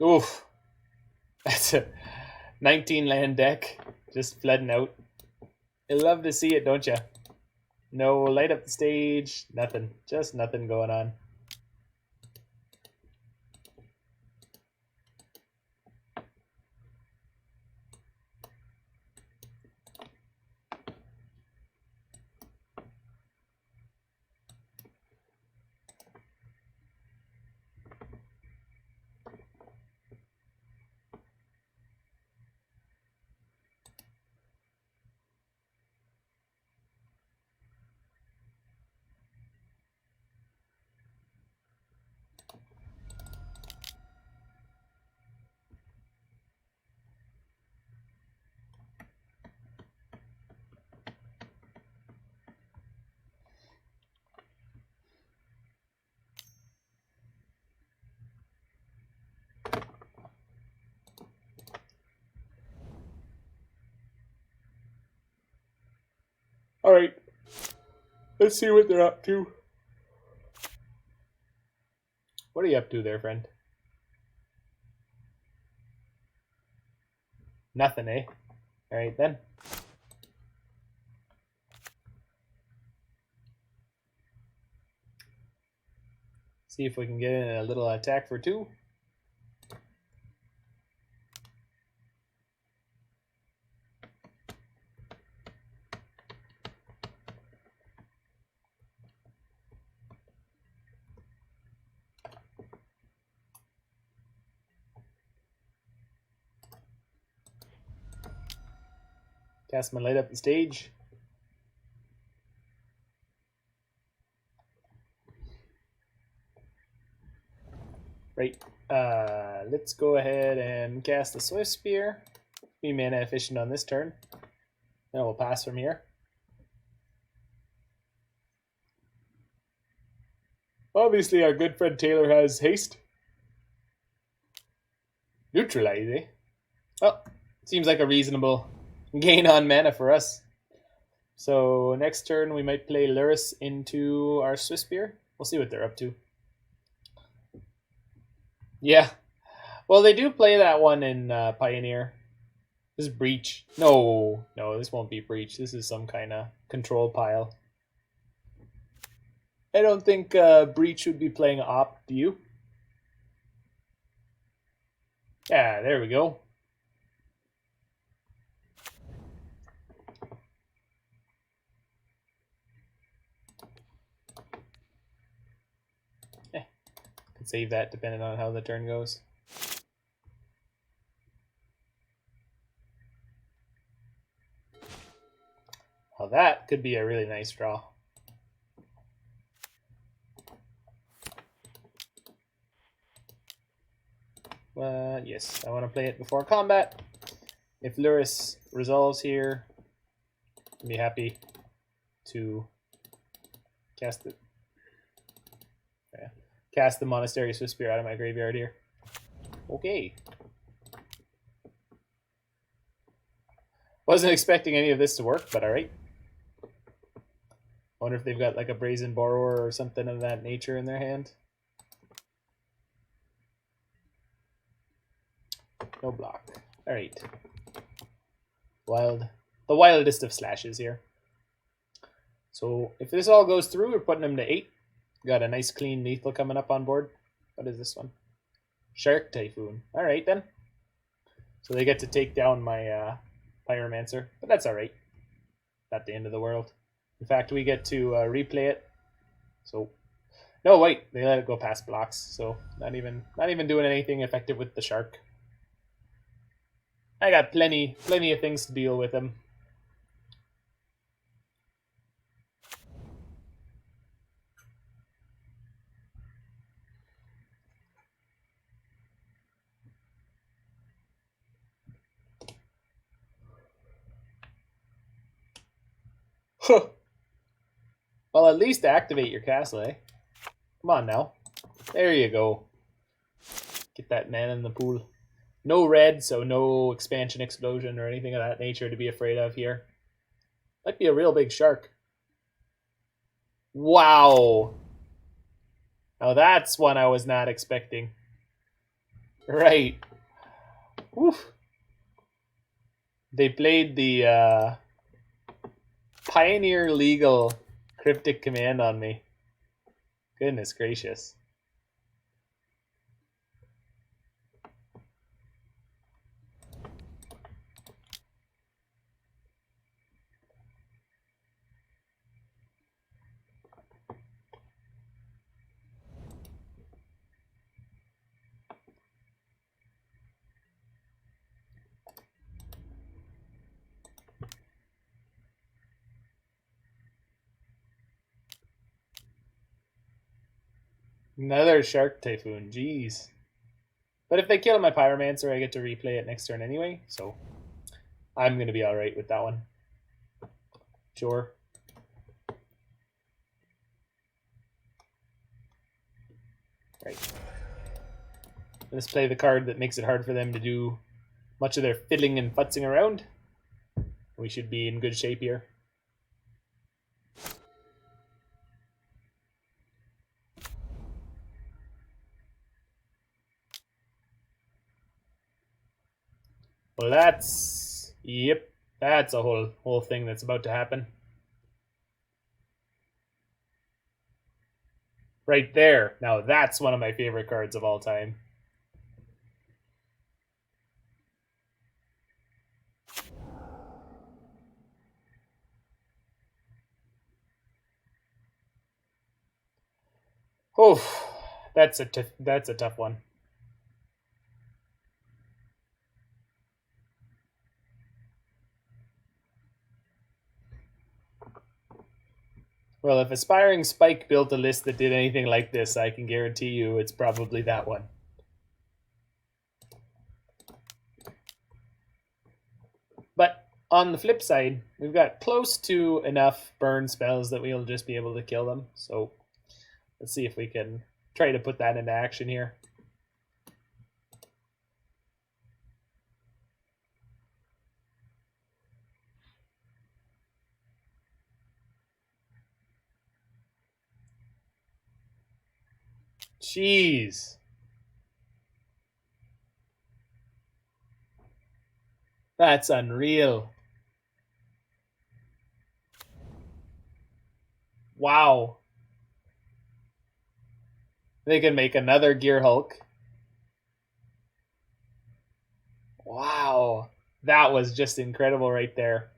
Oof. That's a 19 land deck. Just flooding out. You love to see it, don't you? No light up the stage. Nothing. Just nothing going on. Alright. Let's see what they're up to. What are you up to there, friend? Nothing, eh? Alright then. See if we can get in a little attack for 2. Cast my light up the stage. Right. Let's go ahead and cast the Swiftspear. Be mana efficient on this turn. Then we'll pass from here. Obviously, our good friend Taylor has haste. Neutralize, eh? Well, seems like a reasonable gain on mana for us. So next turn we might play Lurrus into our Swiftspear. We'll see what they're up to. Yeah. Well, they do play that one in Pioneer. This is Breach. No, this won't be Breach. This is some kind of control pile. I don't think Breach would be playing Op, do you? Yeah, there we go. Could save that depending on how the turn goes. Well, that could be a really nice draw. Yes, I want to play it before combat. If Lurrus resolves here, I'll be happy to cast it. Yeah. Cast the Monastery Swiftspear out of my graveyard here. Okay. Wasn't expecting any of this to work, but alright. Wonder if they've got like a Brazen Borrower or something of that nature in their hand. No block. Alright. The wildest of slashes here. So if this all goes through, we're putting them to 8. Got a nice clean lethal coming up on board. What is this one? Shark Typhoon. Alright then. So they get to take down my Pyromancer, but that's alright. not the end of the world. In fact, we get to replay it. So, no, wait, they let it go past blocks. So not even doing anything effective with the shark. I got plenty of things to deal with him. Well, at least activate your castle, eh? Come on now. There you go. Get that man in the pool. No red, so no expansion explosion or anything of that nature to be afraid of here. Might be a real big shark. Wow. Now that's one I was not expecting. Right. Woof. They played the Pioneer Legal cryptic command on me. Goodness gracious. Another Shark Typhoon, jeez. But if they kill my Pyromancer, I get to replay it next turn anyway, so I'm going to be alright with that one. Sure. Right. Let's play the card that makes it hard for them to do much of their fiddling and futzing around. We should be in good shape here. Well, that's... Yep, that's a whole thing that's about to happen. Right there. Now that's one of my favorite cards of all time. Oh, that's a tough one. Well, if Aspiring Spike built a list that did anything like this, I can guarantee you it's probably that one. But on the flip side, we've got close to enough burn spells that we'll just be able to kill them. So let's see if we can try to put that into action here. Jeez. That's unreal. Wow. They can make another Gear Hulk. Wow. That was just incredible right there.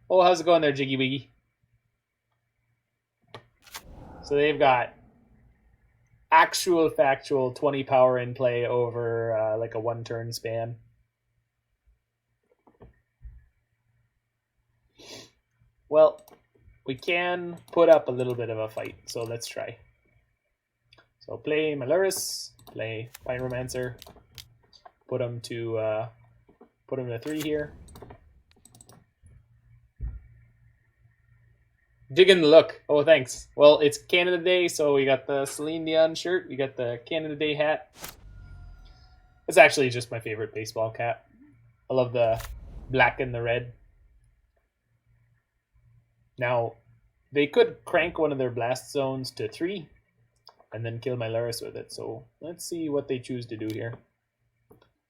Oh, how's it going there, Jiggy Wiggy? So they've got actual factual 20 power in play over like a one turn span. Well, we can put up a little bit of a fight, so let's try. So play my Lurrus, play Pyromancer, put him to 3 here. Digging the look. Oh, thanks. Well, it's Canada Day, so we got the Celine Dion shirt. We got the Canada Day hat. It's actually just my favorite baseball cap. I love the black and the red. Now, they could crank one of their blast zones to 3 and then kill my Lurrus with it. So let's see what they choose to do here.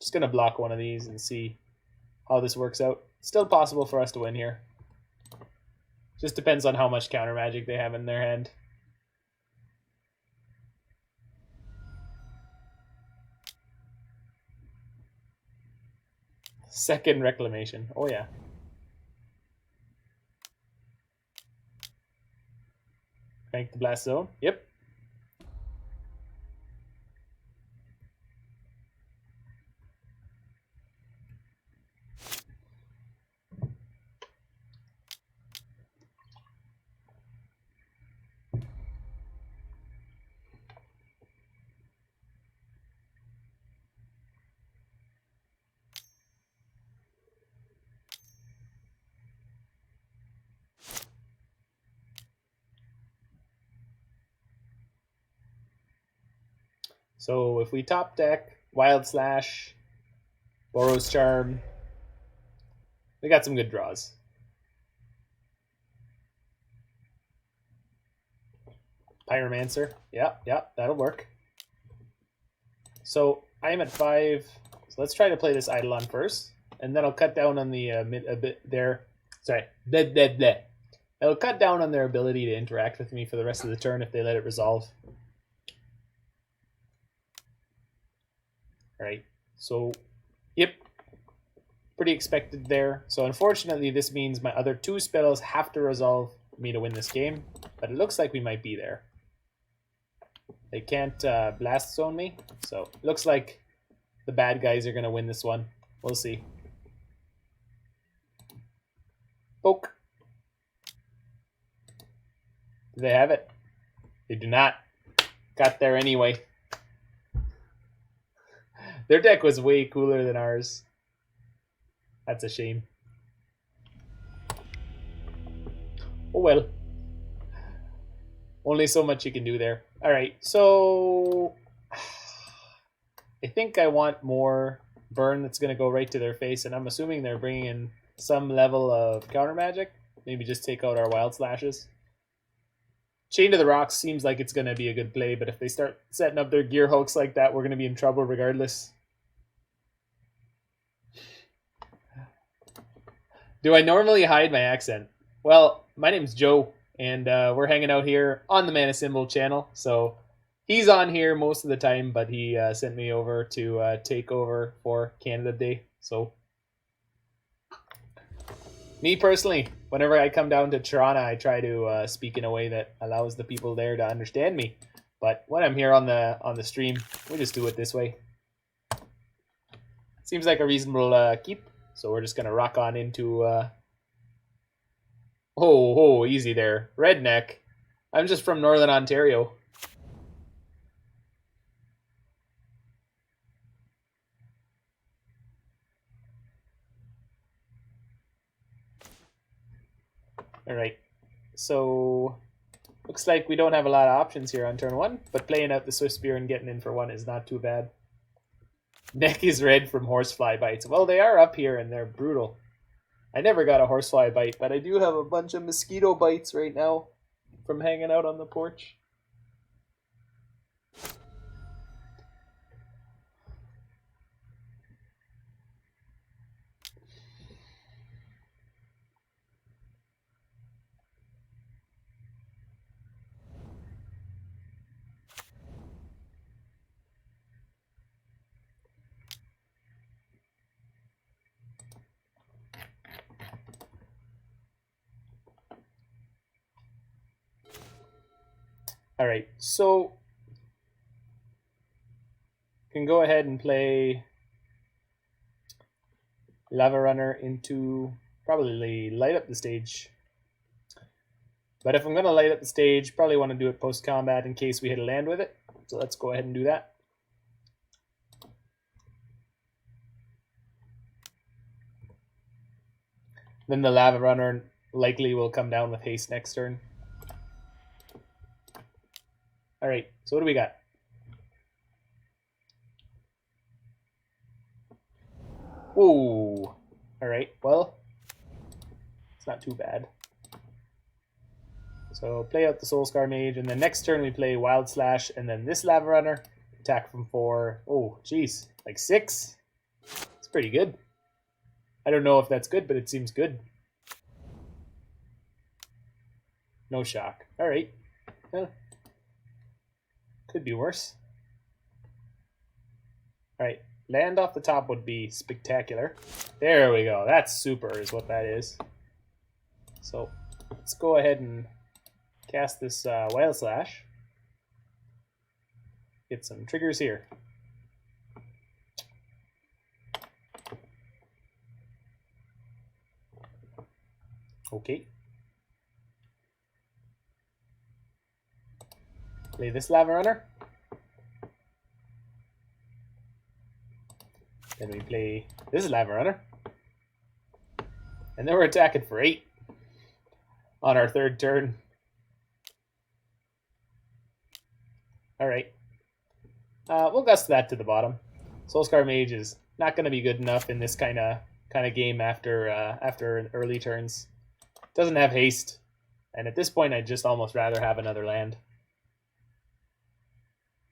Just going to block one of these and see how this works out. Still possible for us to win here. Just depends on how much counter magic they have in their hand. Second Reclamation. Oh yeah. Crank the blast zone. Yep. So if we top deck Wild Slash, Boros Charm, we got some good draws. Pyromancer. Yeah, that'll work. So I'm at 5. So let's try to play this Eidolon first. And then I'll cut down on the a bit there. Sorry. It'll cut down on their ability to interact with me for the rest of the turn if they let it resolve. Alright. So, yep. Pretty expected there. So unfortunately this means my other 2 spells have to resolve for me to win this game. But it looks like we might be there. They can't blast zone me. So it looks like the bad guys are going to win this one. We'll see. Poke. Do they have it? They do not. Got there anyway. Their deck was way cooler than ours. That's a shame. Oh well. Only so much you can do there. Alright, so I think I want more burn that's going to go right to their face, and I'm assuming they're bringing in some level of counter magic. Maybe just take out our Wild Slashes. Chain to the Rocks seems like it's going to be a good play, but if they start setting up their Gear Hulks like that, we're going to be in trouble regardless. Do I normally hide my accent? Well, my name's Joe, and we're hanging out here on the Mana Symbol channel. So he's on here most of the time, but he sent me over to take over for Canada Day. So me personally, whenever I come down to Toronto, I try to speak in a way that allows the people there to understand me. But when I'm here on the stream, we just do it this way. Seems like a reasonable keep. So we're just going to rock on into... Oh, easy there. Redneck. I'm just from Northern Ontario. Alright. So, looks like we don't have a lot of options here on turn 1, but playing out the Swiftspear and getting in for 1 is not too bad. Neck is red from horsefly bites. Well, they are up here and they're brutal. I never got a horsefly bite, but I do have a bunch of mosquito bites right now from hanging out on the porch. Alright, so can go ahead and play Lavarunner into probably light up the stage. But if I'm going to light up the stage, probably want to do it post-combat in case we hit a land with it. So let's go ahead and do that. Then the Lavarunner likely will come down with haste next turn. Alright, so what do we got? Ooh. Alright, well, it's not too bad. So play out the Soul-Scar Mage, and then next turn we play Wild Slash, and then this Lavarunner, attack from 4. Oh, jeez, like 6? It's pretty good. I don't know if that's good, but it seems good. No shock. Alright. Well, could be worse. Alright, land off the top would be spectacular. There we go. That's super is what that is. So let's go ahead and cast this Wild Slash. Get some triggers here. Okay. Play this Lavarunner. Then we play this Lavarunner. And then we're attacking for 8 on our third turn. Alright. We'll gust that to the bottom. Soul-Scar Mage is not going to be good enough in this kind of game after early turns. Doesn't have haste. And at this point, I'd just almost rather have another land.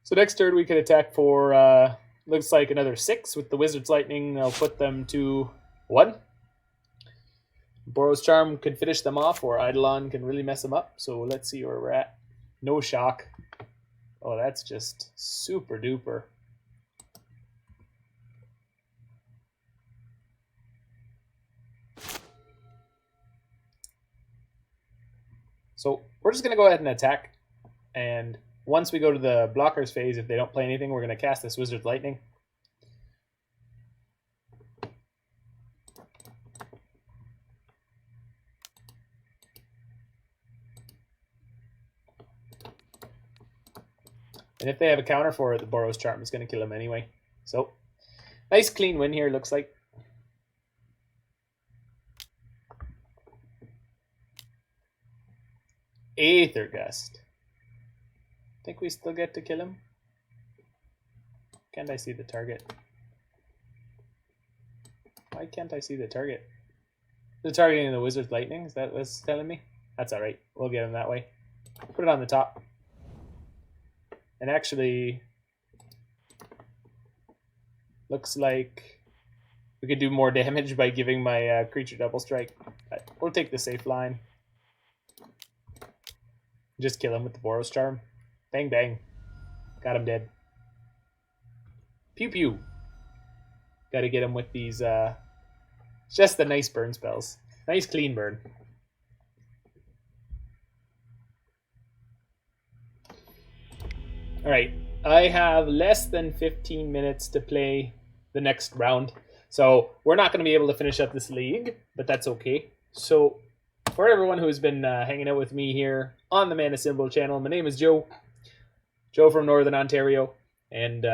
So next turn we could attack for, looks like another 6 with the Wizard's Lightning. I'll put them to 1. Boros Charm can finish them off, or Eidolon can really mess them up. So let's see where we're at. No shock. Oh, that's just super duper. So we're just going to go ahead and attack. And once we go to the blockers phase, if they don't play anything, we're going to cast this Wizard's Lightning. And if they have a counter for it, the Boros Charm is going to kill them anyway. So, nice clean win here, looks like. Aether Gust. Think we still get to kill him? Can't I see the target? Why can't I see the target? The targeting the Wizard's Lightning? Is that what's telling me? That's alright. We'll get him that way. Put it on the top. And actually, looks like we could do more damage by giving my creature double strike. But we'll take the safe line. Just kill him with the Boros Charm. Bang bang. Got him dead. Pew pew. Gotta get him with these, just the nice burn spells. Nice clean burn. Alright, I have less than 15 minutes to play the next round. So we're not going to be able to finish up this league, but that's okay. So for everyone who's been hanging out with me here on the Mana Symbol channel, my name is Joe. Joe from Northern Ontario. And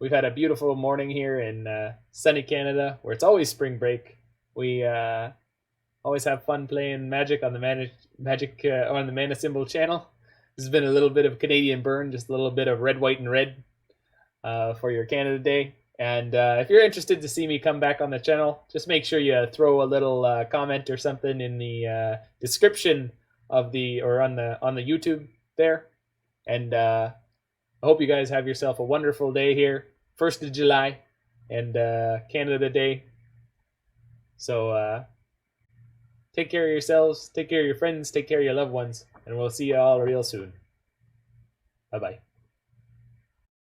we've had a beautiful morning here in sunny Canada, where it's always spring break. We always have fun playing Magic on the on the Mana Symbol channel. This has been a little bit of Canadian burn, just a little bit of red, white, and red for your Canada Day. And if you're interested to see me come back on the channel, just make sure you throw a little comment or something in the description of or on the YouTube there. And I hope you guys have yourself a wonderful day here, 1st of July, and Canada Day. So take care of yourselves, take care of your friends, take care of your loved ones, and we'll see you all real soon. Bye-bye.